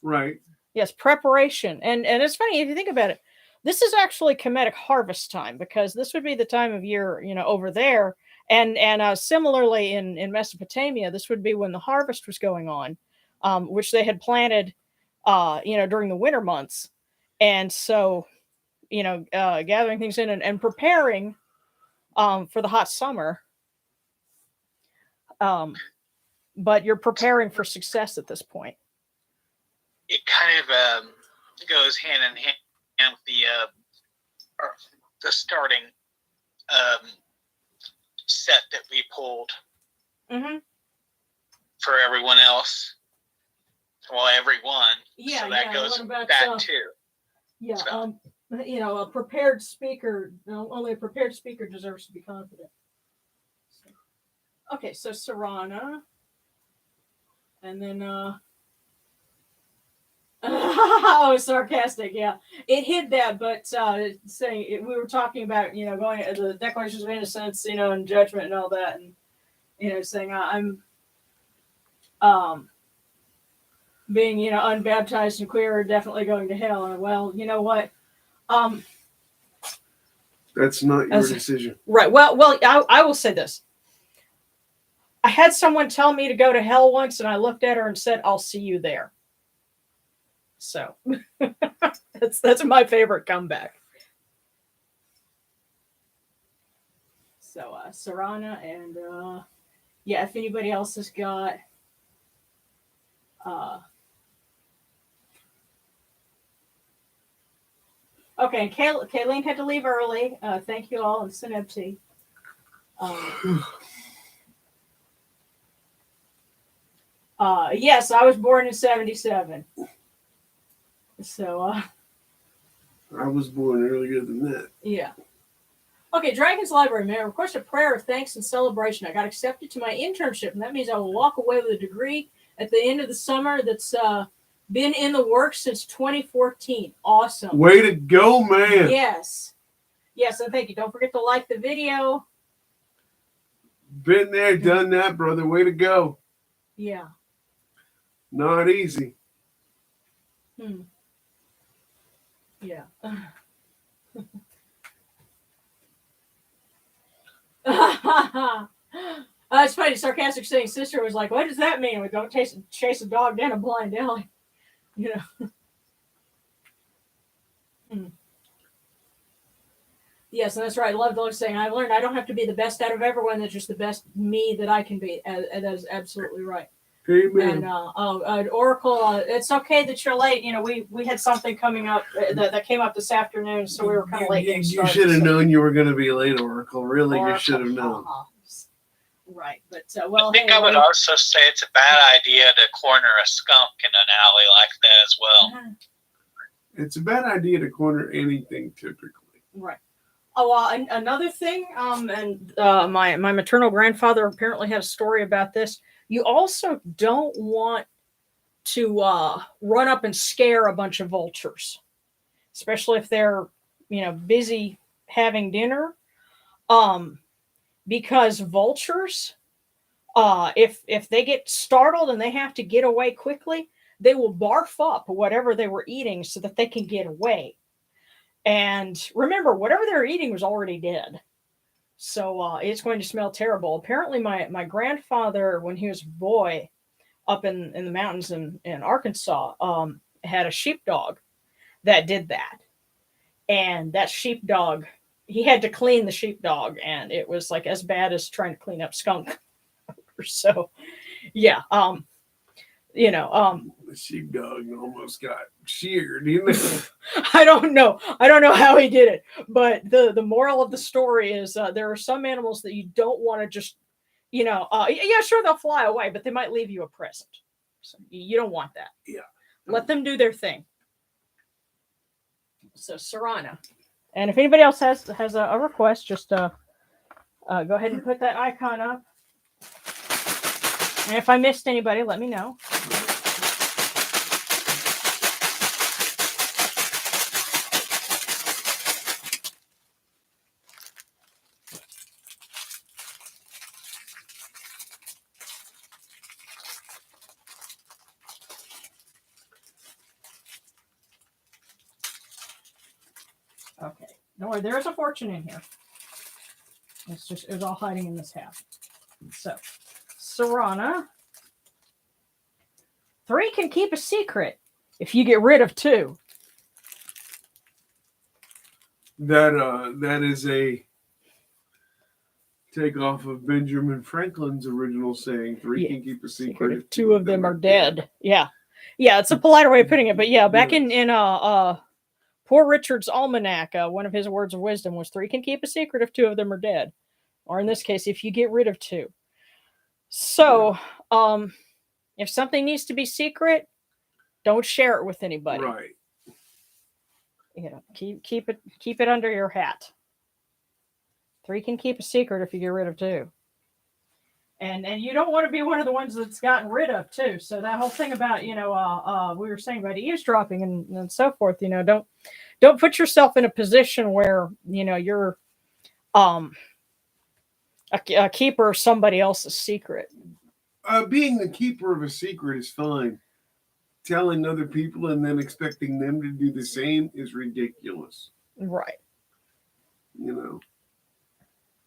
Right. Yes, preparation. And it's funny if you think about it. This is actually Kemetic harvest time because this would be the time of year, over there. And similarly in Mesopotamia, this would be when the harvest was going on. Which they had planted, during the winter months. And so, gathering things in and preparing for the hot summer. But you're preparing for success at this point. It kind of goes hand in hand with the starting set that we pulled for everyone else. Well, everyone. Yeah, so that goes about that too. Yeah, so. A prepared speaker. Only a prepared speaker deserves to be confident. So. Okay, so Sarana, and then oh, sarcastic. Yeah, it hid that, but saying we were talking about going the Declarations of Innocence, and judgment and all that, and saying I'm being, unbaptized and queer are definitely going to hell. And well, you know what? That's not your decision. Right. Well, I will say this. I had someone tell me to go to hell once, and I looked at her and said, "I'll see you there." So that's my favorite comeback. So Sarana and if anybody else has got okay, and Kayleen had to leave early. Thank you all, and Synepti. Yes, I was born in 1977. So, I was born earlier than that. Yeah. Okay, Dragon's Library. May I request a prayer of thanks and celebration? I got accepted to my internship, and that means I will walk away with a degree at the end of the summer that's been in the works since 2014. Awesome. Way to go, man. Yes. Yes, and thank you. Don't forget to like the video. Been there, done that, brother. Way to go. Yeah. Not easy. Yeah. It's funny. Sarcastic saying sister was like, "What does that mean? We don't chase a dog down a blind alley." Yes, and that's right. I love those saying, "I've learned I don't have to be the best out of everyone. That's just the best me that I can be." And that is absolutely right. Amen. And Oracle, it's okay that you're late. We had something coming up that came up this afternoon, so we were kind of late. You should have known you were going to be late, Oracle. Really, you should have known. Right, but well, I think I would also say it's a bad idea to corner a skunk in an alley like that as well. It's a bad idea to corner anything typically. Right. Oh, another thing, and my maternal grandfather apparently had a story about this. You also don't want to run up and scare a bunch of vultures, especially if they're busy having dinner, because vultures, if they get startled and they have to get away quickly, they will barf up whatever they were eating so that they can get away. And remember, whatever they're eating was already dead. So it's going to smell terrible. Apparently, my grandfather, when he was a boy up in the mountains in Arkansas, had a sheepdog that did that. And that sheepdog, he had to clean the sheepdog, and it was like as bad as trying to clean up skunk. So, yeah, the sheepdog almost got sheared. I don't know how he did it, but the moral of the story is there are some animals that you don't want to just, yeah, sure, they'll fly away, but they might leave you a present. So you don't want that. Yeah. Let them do their thing. So Serrana. And if anybody else has a request, just go ahead and put that icon up. And if I missed anybody, let me know. Okay. Don't worry, there is a fortune in here. It was all hiding in this hat. So, Serrana. 3 can keep a secret if you get rid of 2. That is a takeoff of Benjamin Franklin's original saying, 3 can keep a secret if 2 of them are dead. Yeah. Yeah, it's a politer way of putting it, but yeah, back in Poor Richard's Almanac, one of his words of wisdom was 3 can keep a secret if 2 of them are dead. Or in this case, if you get rid of 2. So, if something needs to be secret, don't share it with anybody. Right. Keep it under your hat. 3 can keep a secret if you get rid of 2. And you don't want to be one of the ones that's gotten rid of 2. So that whole thing about, we were saying about eavesdropping and so forth, don't put yourself in a position where, you're a keeper of somebody else's secret. Being the keeper of a secret is fine. Telling other people and then expecting them to do the same is ridiculous. Right.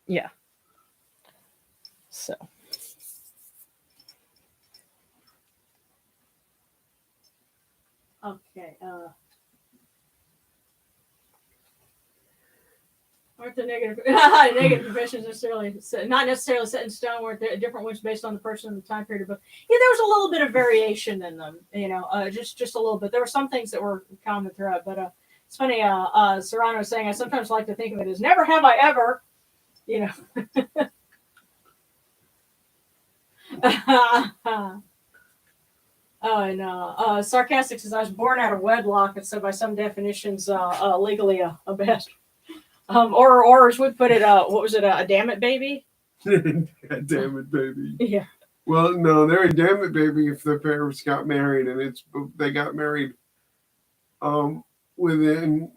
Yeah. So. Okay. Aren't the negative confessions not necessarily set in stone? Or different ones based on the person and the time period? But yeah, there was a little bit of variation in them. Just a little bit. There were some things that were common throughout. But it's funny. Serrano was saying, I sometimes like to think of it as never have I ever. Oh, and sarcastic says I was born out of wedlock, and so by some definitions, legally a bastard. Or as we put it, what was it? A damn it baby. Damn it baby. Yeah. Well, no, they're a damn it baby if their parents got married, and they got married, within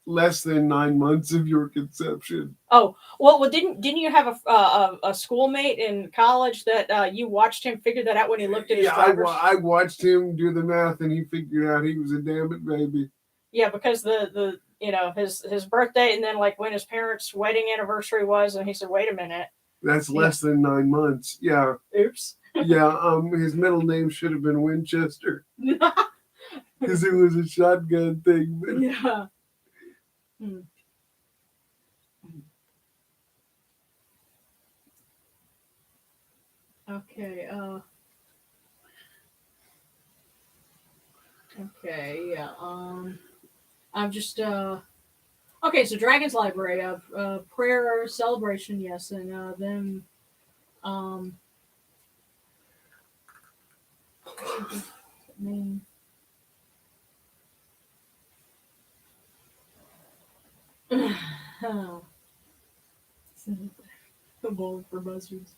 less than 9 months of your conception. Oh, well, didn't you have a schoolmate in college that you watched him figure that out when he looked at his drivers? I watched him do the math, and he figured out he was a damn it baby. Yeah, because the his birthday, and then like when his parents' wedding anniversary was, and he said, "Wait a minute, that's less than 9 months." Yeah. Oops. Yeah. His middle name should have been Winchester, because it was a shotgun thing. But... Yeah. Okay. Okay. Yeah. I'm just okay. So Dragon's Library, prayer celebration, yes, and then Um, oh. Bowling for buzzards.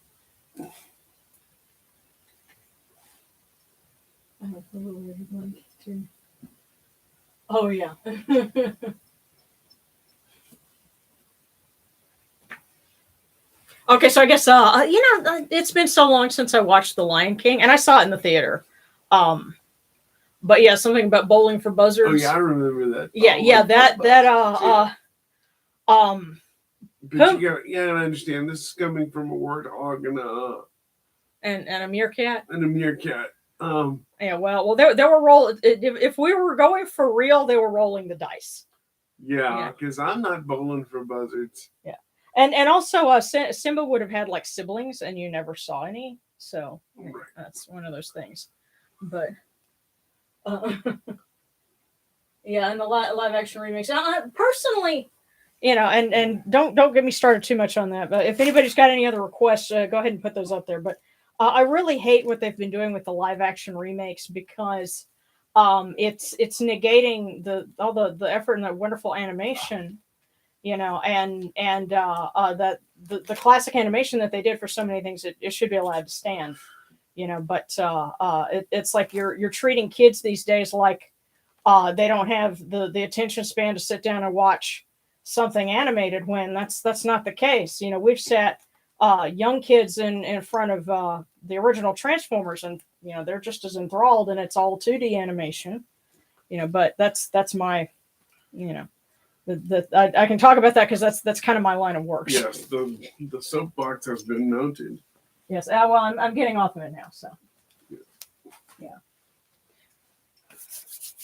Oh yeah. Okay, so I guess it's been so long since I watched The Lion King, and I saw it in the theater. But yeah, something about bowling for buzzards. Oh yeah, I remember that. Yeah, But you gotta understand, this is coming from a warthog and a meerkat. And a meerkat. Yeah, well, they were rolling. If we were going for real, they were rolling the dice. Yeah, because I'm not bowling for buzzards. Yeah, and also Simba would have had like siblings, and you never saw any, so that's one of those things. But yeah, and the live action remakes. Personally, and don't get me started too much on that. But if anybody's got any other requests, go ahead and put those up there. But I really hate what they've been doing with the live action remakes because it's negating all the effort and the wonderful animation, and that the classic animation that they did for so many things. It should be allowed to stand, But it's like you're treating kids these days like they don't have the attention span to sit down and watch something animated when that's not the case. We've sat young kids in front of the original Transformers, and they're just as enthralled, and it's all 2D animation. But that's my, I can talk about that because that's kind of my line of work. Yes, the soapbox has been mounted. Yes, well, I'm getting off of it now, so yeah.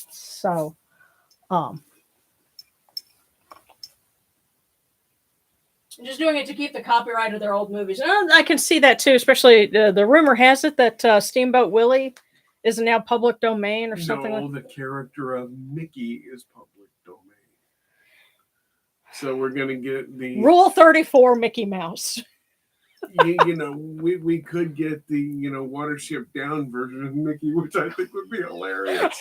So, just doing it to keep the copyright of their old movies. And I can see that too, especially the rumor has it that Steamboat Willie is now public domain or something. No, the character of Mickey is public domain. So we're gonna get the Rule 34 Mickey Mouse. we could get the Watership Down version of Mickey, which I think would be hilarious.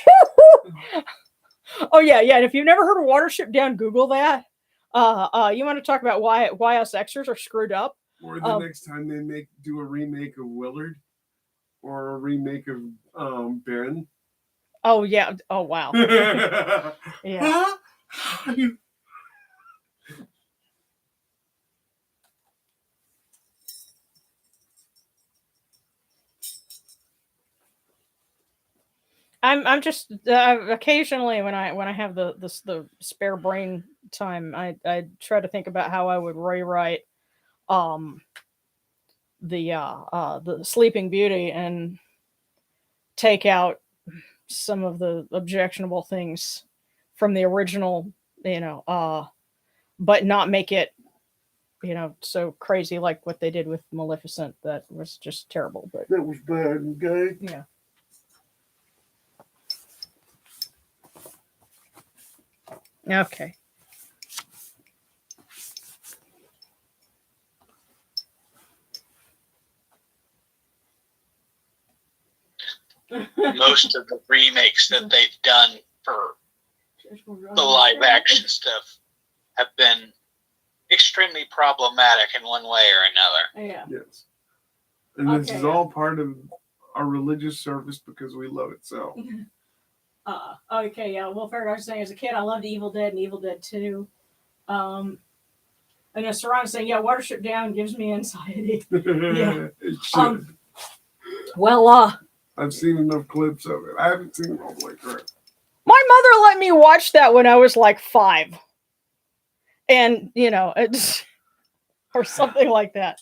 Oh yeah. And if you've never heard of Watership Down, Google that. You want to talk about why us Xers are screwed up? Or the next time they do a remake of Willard, or a remake of Ben. Oh yeah. Oh wow. Yeah. I'm just occasionally when I have the spare brain time, I try to think about how I would rewrite the Sleeping Beauty and take out some of the objectionable things from the original, but not make it so crazy like what they did with Maleficent. That was just terrible. But that was bad, okay? Yeah. Okay. Most of the remakes that they've done for the live action stuff have been extremely problematic in one way or another. Yeah. Yes. And this is all part of our religious service because we love it so. Okay, yeah. Well, fair, I was saying, as a kid, I loved Evil Dead and Evil Dead 2. And Saran saying, yeah, Watership Down gives me anxiety. Yeah. It should. Well, I've seen enough clips of it. I haven't seen it all the way through. My mother let me watch that when I was like 5. And, it's or something like that.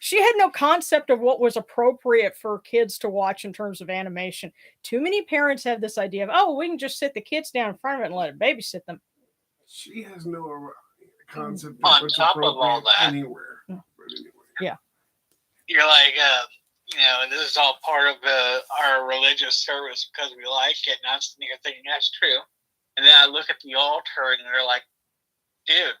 She had no concept of what was appropriate for kids to watch in terms of animation. Too many parents have this idea of, we can just sit the kids down in front of it and let it babysit them. She has no concept of on what's top of all that anywhere. But anyway. Yeah. You're like, this is all part of our religious service because we like it. And I'm sitting here thinking that's true. And then I look at the altar and they're like, dude,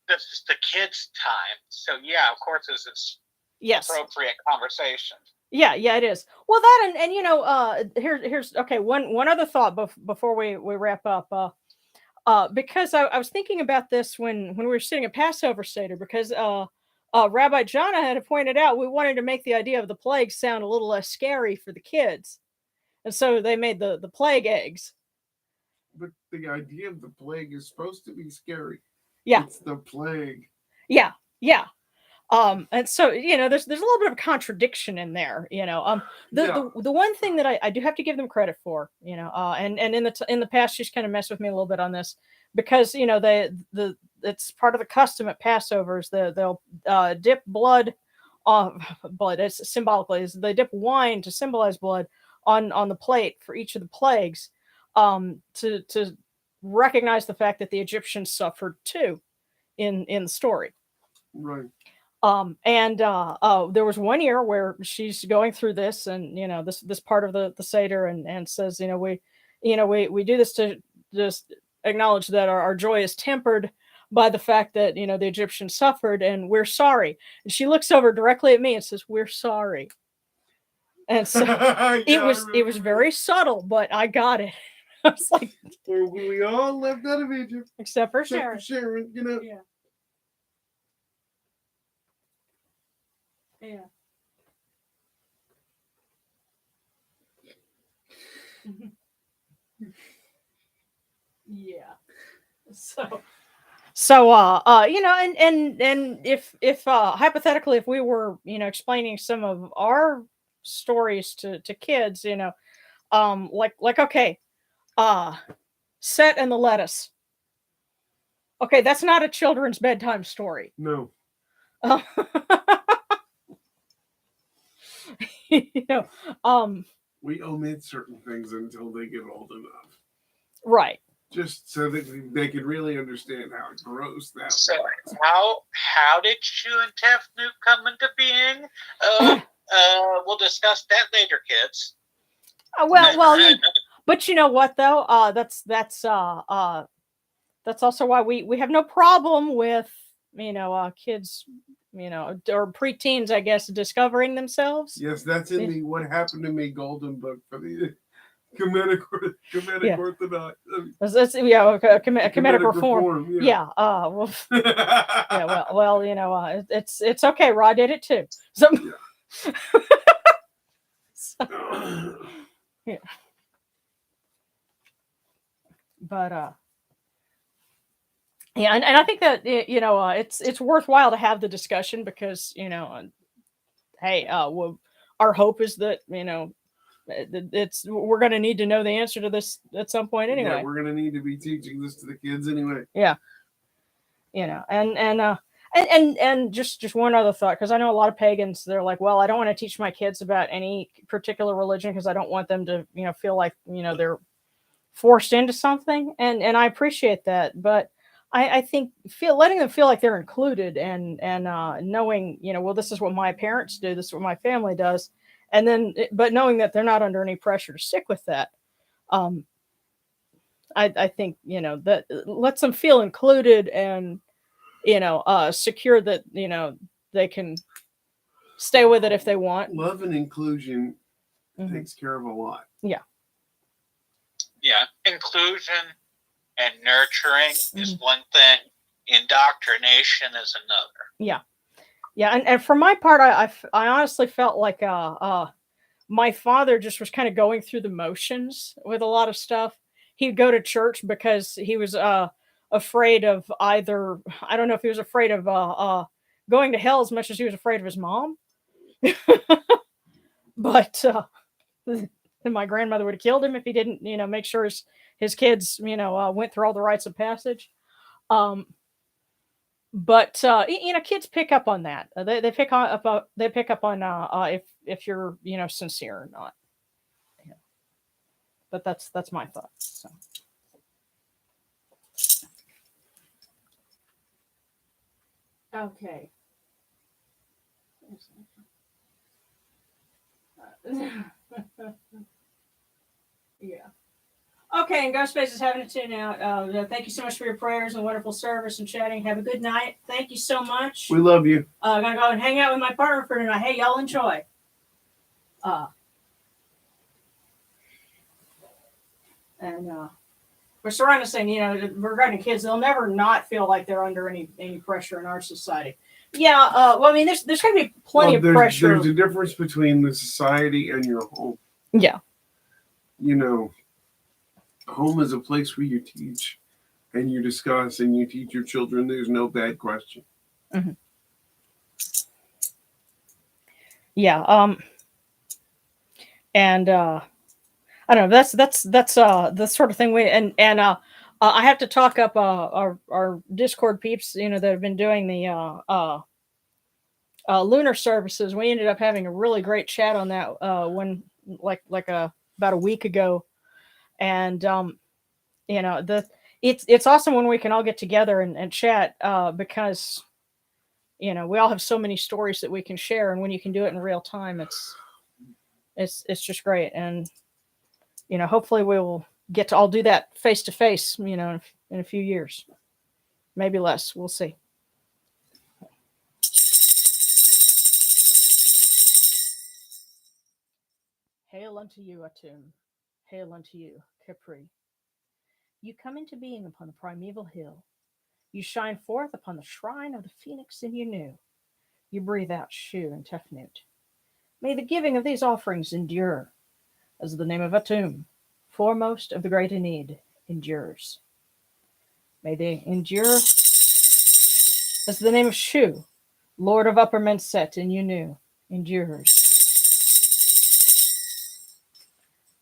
this is the kids' time. So yeah, of course this is Yes. appropriate conversation. Yeah, it is. Well, that and here's okay. One other thought before we wrap up. Because I was thinking about this when we were sitting at Passover Seder, because Rabbi Jana had pointed out we wanted to make the idea of the plague sound a little less scary for the kids, and so they made the plague eggs. But the idea of the plague is supposed to be scary. Yeah, it's the plague. yeah. And so there's a little bit of a contradiction in there. The one thing that I do have to give them credit for, and in the past she's kind of messed with me a little bit on this, because it's part of the custom at Passovers. They'll dip blood, blood. It's symbolically they dip wine to symbolize blood on the plate for each of the plagues, to recognize the fact that the Egyptians suffered too in the story. Right. There was one year where she's going through this, and this part of the Seder, and says, we do this to just acknowledge that our joy is tempered by the fact that the Egyptians suffered, and we're sorry. And she looks over directly at me and says, "We're sorry." And so it was very subtle, but I got it. I was like, we all left out of Egypt except for Sharon. Yeah. Yeah. Yeah. And if hypothetically, if we were, explaining some of our stories to kids, okay, Set and the Lettuce. Okay, that's not a children's bedtime story. No. We omit certain things until they get old enough. Right. Just so that they could really understand how gross that was. How did Shu and Tefnut come into being? We'll discuss that later, kids. But you know what though? That's also why we have no problem with kids, or preteens, I guess, discovering themselves. Yes, that's in the "What Happened to Me" golden book for the Kemetic Orthodox. Kemetic reform. Yeah. It's okay. Ra did it too. So. Yeah. But and I think that it's worthwhile to have the discussion, because hey, our hope is that we're going to need to know the answer to this at some point anyway. Yeah, we're going to need to be teaching this to the kids anyway. Yeah. And just one other thought, because I know a lot of pagans, they're like, well, I don't want to teach my kids about any particular religion because I don't want them to feel like they're forced into something, and I appreciate that, but I think letting them feel like they're included, and knowing well, this is what my parents do, this is what my family does, and then but knowing that they're not under any pressure to stick with that. I think that lets them feel included, and secure that they can stay with it if they want. Love and inclusion takes care of a lot. Yeah. Inclusion and nurturing is one thing. Indoctrination is another. Yeah. And for my part, I honestly felt like my father just was kind of going through the motions with a lot of stuff. He'd go to church because he was afraid of either, I don't know if he was afraid of going to hell as much as he was afraid of his mom. But my grandmother would have killed him if he didn't, make sure his kids, went through all the rites of passage. But kids pick up on that. They pick up on if you're sincere or not. Yeah. But that's my thoughts. So. Okay. Yeah. Okay, and Ghostface is having a tune out. Thank you so much for your prayers and wonderful service and chatting. Have a good night. Thank you so much. We love you. I'm gonna go and hang out with my partner for tonight. Hey, y'all enjoy. And we're trying to say, regarding kids, they'll never not feel like they're under any pressure in our society. Yeah, well, I mean, there's going to be plenty of pressure. There's a difference between the society and your home. Yeah. Home is a place where you teach and you discuss and you teach your children. There's no bad question. Mm-hmm. Yeah. And I don't know. That's the sort of thing I have to talk up our Discord peeps, that have been doing the lunar services. We ended up having a really great chat on that about a week ago, and it's awesome when we can all get together and chat because we all have so many stories that we can share, and when you can do it in real time, it's just great. And hopefully we will get to all do that face to face, in a few years, maybe less. We'll see. Hail unto you, Atum. Hail unto you, Capri. You come into being upon the primeval hill. You shine forth upon the shrine of the phoenix in Unu. You breathe out Shu and Tefnut. May the giving of these offerings endure, as the name of Atum, foremost of the great Enid, endures. May they endure as the name of Shu, Lord of Upper Menset in Unu, endures.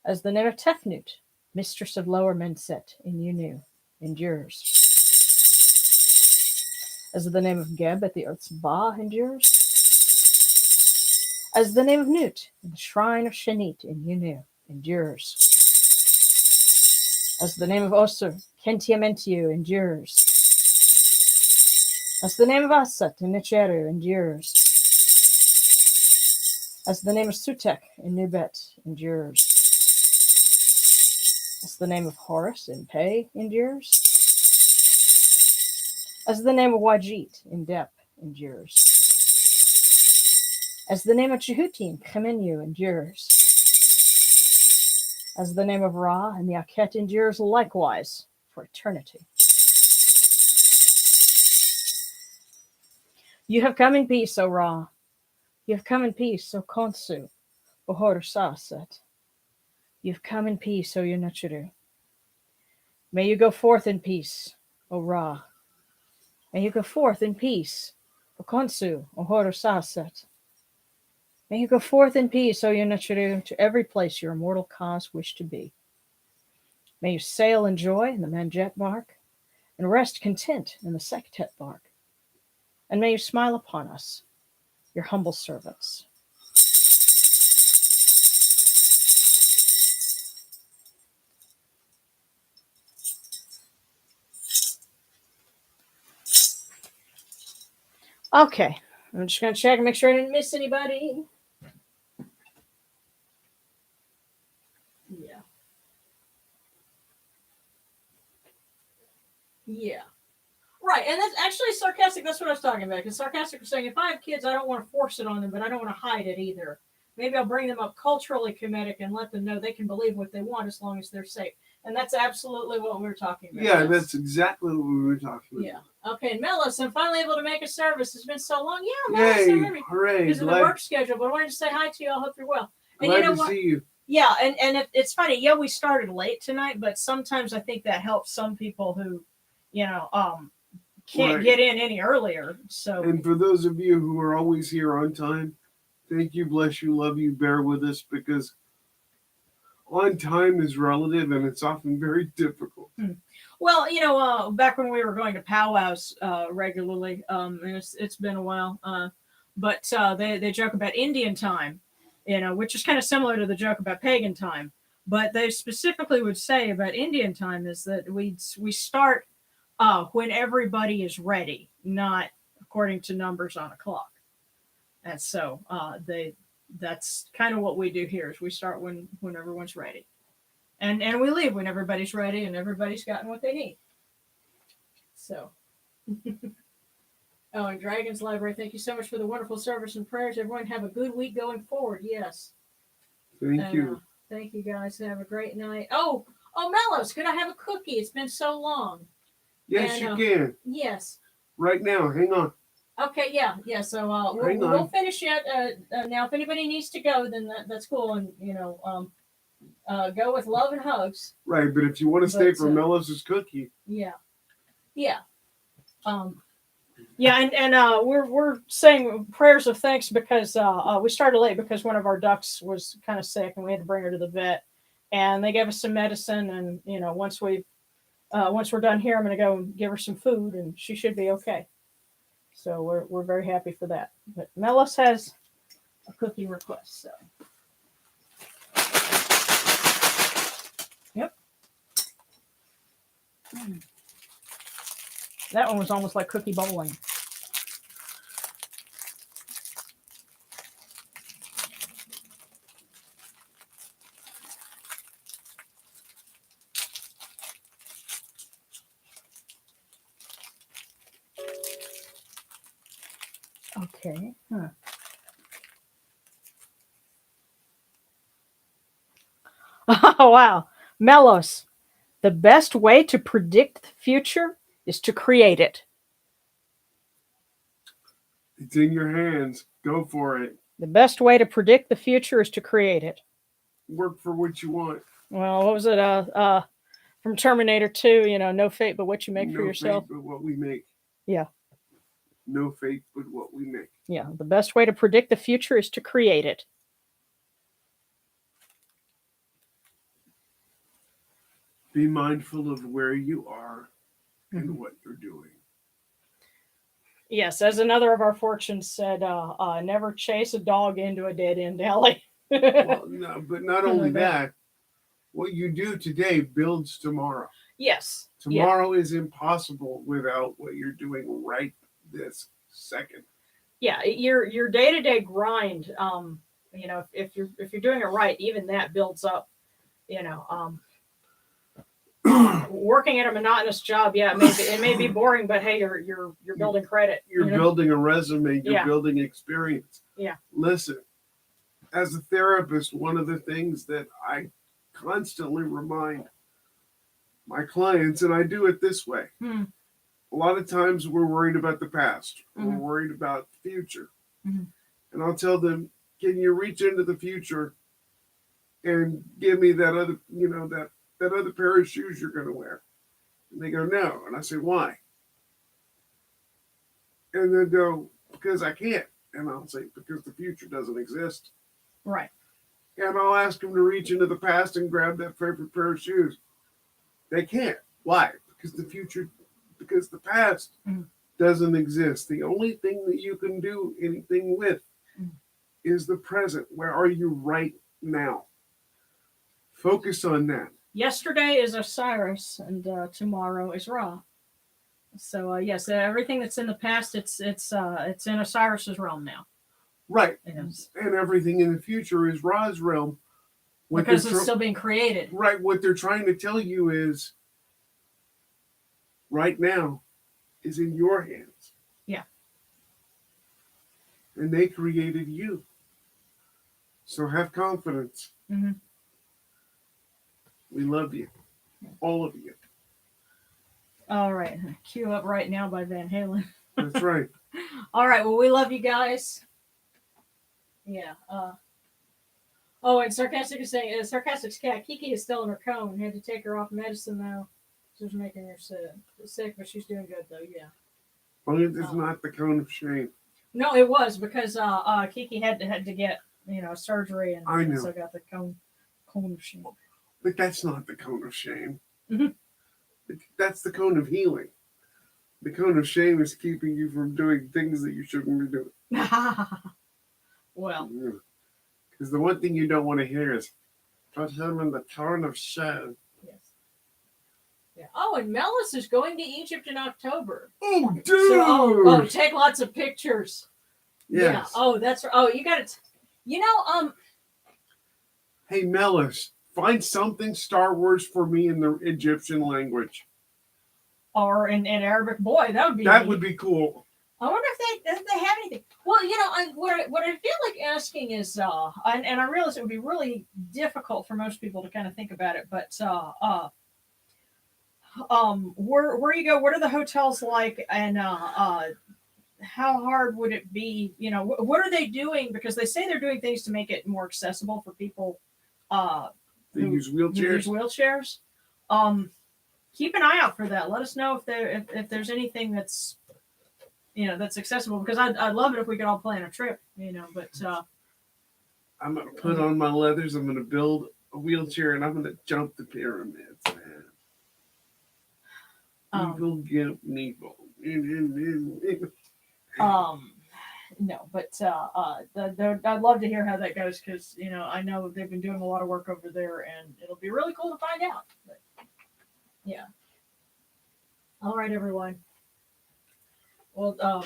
As the name of Tefnut, Mistress of Lower Menset in Unu, endures. As the name of Geb at the Earth's Ba endures. As the name of Nut in the Shrine of Shanit in Unu, endures. As the name of Osir, Kentiamentiu, endures. As the name of Asat in Nicheru, endures. As the name of Sutek in Nubet, endures. As the name of Horus in Pe, endures. As the name of Wajit in Dep, endures. As the name of Jehuti in Chemenu, endures. As the name of Ra in the Aket endures likewise for eternity. You have come in peace, O Ra. You have come in peace, O Khonsu, O Horusasat. You have come in peace, O Yunachiru. May you go forth in peace, O Ra. May you go forth in peace, O Khonsu, O Horusasat. May you go forth in peace, O Yunachiru, to every place your immortal cause wish to be. May you sail in joy in the Manjet bark, and rest content in the Sektet bark. And may you smile upon us, your humble servants. Okay, I'm just going to check and make sure I didn't miss anybody. Yeah. Yeah. Right, and that's actually sarcastic. That's what I was talking about. Because sarcastic was saying, if I have kids, I don't want to force it on them, but I don't want to hide it either. Maybe I'll bring them up culturally Kemetic and let them know they can believe what they want as long as they're safe. And that's absolutely what we were talking about. Yeah, that's exactly what we were talking about. Yeah. Okay, Melis, I'm finally able to make a service. It's been so long. Yeah, Melis, Yay, hooray. Because of the work schedule, but I wanted to say hi to you. I hope you're well. And glad you know to what? see you. Yeah, and it's funny. Yeah, we started late tonight, but sometimes I think that helps some people who, can't get in any earlier. So, and for those of you who are always here on time, thank you, bless you, love you, bear with us, because on time is relative and it's often very difficult. Well, back when we were going to powwows regularly, and it's been a while, but they joke about Indian time, which is kind of similar to the joke about pagan time. But they specifically would say about Indian time is that we start when everybody is ready, not according to numbers on a clock. And so that's kind of what we do here is we start when everyone's ready. And we leave when everybody's ready and everybody's gotten what they need. So. Oh, and Dragon's Library, thank you so much for the wonderful service and prayers. Everyone have a good week going forward. Yes. Thank you. Thank you guys. Have a great night. Oh, Mellows, could I have a cookie? It's been so long. Yes, you can. Yes. Right now. Hang on. Okay, yeah. So we'll finish it. Now, if anybody needs to go, then that's cool. And, go with love and hugs. Right, but if you want to stay for Mellows' cookie. Yeah. Yeah. Yeah, and we're saying prayers of thanks because we started late because one of our ducks was kind of sick and we had to bring her to the vet, and they gave us some medicine, and once we're done here, I'm going to go and give her some food, and she should be okay. So we're very happy for that. But Melis has a cookie request, so. Yep. That one was almost like cookie bowling. Okay. Huh. Oh, wow. Melos, the best way to predict the future is to create it. It's in your hands. Go for it. The best way to predict the future is to create it. Work for what you want. Well, what was it? From Terminator 2, no fate but what you make for yourself. No fate but what we make. Yeah. No fate but what we make. Yeah. The best way to predict the future is to create it. Be mindful of where you are and what you're doing. Yes, as another of our fortunes said, never chase a dog into a dead-end alley. Well, no, but not only that, what you do today builds tomorrow. Yes. Tomorrow is impossible without what you're doing right this second. Yeah, your day-to-day grind, if you're doing it right, even that builds up, working at a monotonous job, yeah, it may be boring, but hey, you're building credit. You're building a resume. You're building experience. Yeah. Listen, as a therapist, one of the things that I constantly remind my clients, and I do it this way. A lot of times we're worried about the past. We're worried about the future. And I'll tell them, can you reach into the future and give me that other, that other pair of shoes you're going to wear? And they go, no. And I say, why? And they go, because I can't. And I'll say, because the future doesn't exist. Right. And I'll ask them to reach into the past and grab that favorite pair of shoes. They can't. Why? Because the past doesn't exist. The only thing that you can do anything with is the present. Where are you right now? Focus on that. Yesterday is Osiris, and tomorrow is Ra. So yes, everything that's in the past, it's in Osiris's realm now. Right. And everything in the future is Ra's realm. Because it's still being created. Right. What they're trying to tell you is right now is in your hands. Yeah. And they created you. So have confidence. We love you. All of you. All right. Cue up Right Now by Van Halen. That's right. All right. Well, we love you guys. Yeah. And Sarcastic is saying, Sarcastic's cat, Kiki is still in her cone. Had to take her off medicine now. She's making her sick, but she's doing good, though, yeah. Well, it's not the cone of shame. No, it was because Kiki had to get, surgery, and I know. So got the cone of shame. But that's not the cone of shame. That's the cone of healing. The cone of shame is keeping you from doing things that you shouldn't be doing. Well. Because the one thing you don't want to hear is, put him in the cone of shame. Yes. Yeah. Oh, and Melis is going to Egypt in October. Oh, dude! So, take lots of pictures. Yes. Yeah. Oh, that's right. Oh, you got it. Hey, Melis, Find something Star Wars for me in the Egyptian language. Or in Arabic. Boy, that would be That neat. would be cool. I wonder if they have anything. Well, what I feel like asking is, and I realize it would be really difficult for most people to kind of think about it, but where you go, what are the hotels like, and how hard would it be? What are they doing? Because they say they're doing things to make it more accessible for people They use wheelchairs. Use wheelchairs. Keep an eye out for that. Let us know if there's anything that's that's accessible, because I'd love it if we could all plan a trip. But I'm gonna put on my leathers. I'm gonna build a wheelchair, and I'm gonna jump the pyramids, man. Eagle, gimp, Nebo. No, but I'd love to hear how that goes, because I know they've been doing a lot of work over there, and it'll be really cool to find out. But, yeah. All right, everyone. Well,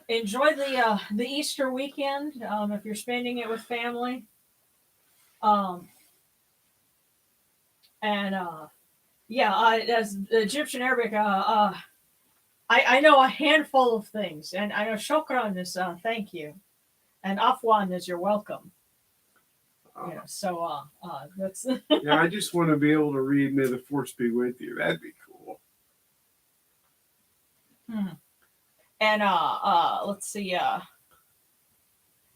enjoy the Easter weekend if you're spending it with family. As Egyptian Arabic, I know a handful of things, and I know shukran is thank you, and afwan is you're welcome. That's. Yeah, I just want to be able to read "May the Force be with you." That'd be cool. And let's see.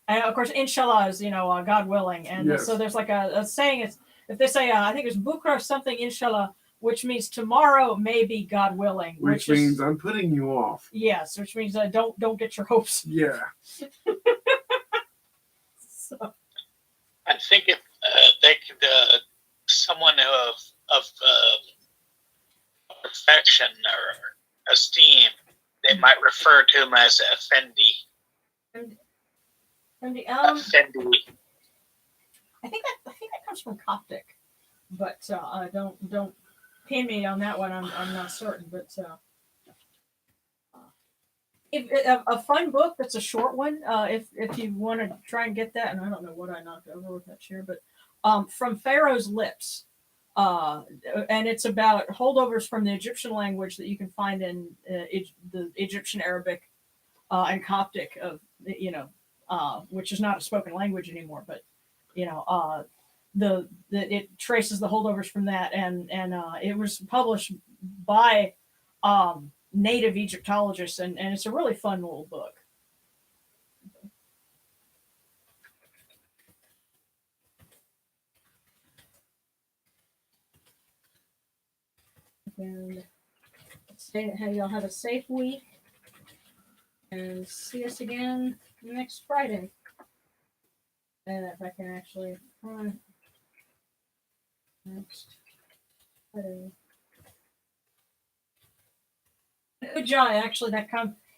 And of course, inshallah is God willing, and Yes. So there's like a saying. It's if they say I think it's bukra something inshallah, which means tomorrow maybe God willing, Which means I'm putting you off. Yes, which means don't get your hopes. Yeah. So. I think if they could, someone of perfection or esteem, they might refer to him as Effendi. Effendi. Effendi. I think that comes from Coptic, but don't pin me on that one. I'm not certain, but a fun book that's a short one. If you want to try and get that, and I don't know what I knocked over with that chair, but From Pharaoh's Lips, and it's about holdovers from the Egyptian language that you can find in the Egyptian Arabic and Coptic of which is not a spoken language anymore, but it traces the holdovers from that, and it was published by native Egyptologists, and it's a really fun little book. And y'all have a safe week, and see us again next Friday. And if I can actually find next Friday. Ujai, actually,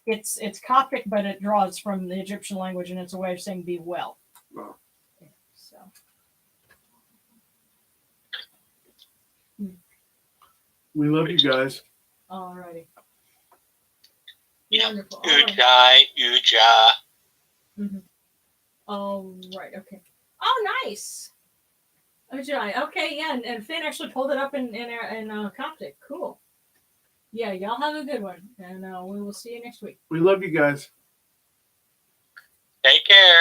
it's Coptic, but it draws from the Egyptian language, and it's a way of saying "be well." Wow. Yeah, so. We love you guys. Alrighty. Yeah. Wonderful. Ujai, Uja. Mm-hmm. All right. Okay. Oh, nice. Ujai. Okay. Yeah. And Finn actually pulled it up in Coptic. Cool. Yeah. Y'all have a good one, and we will see you next week. We love you guys. Take care.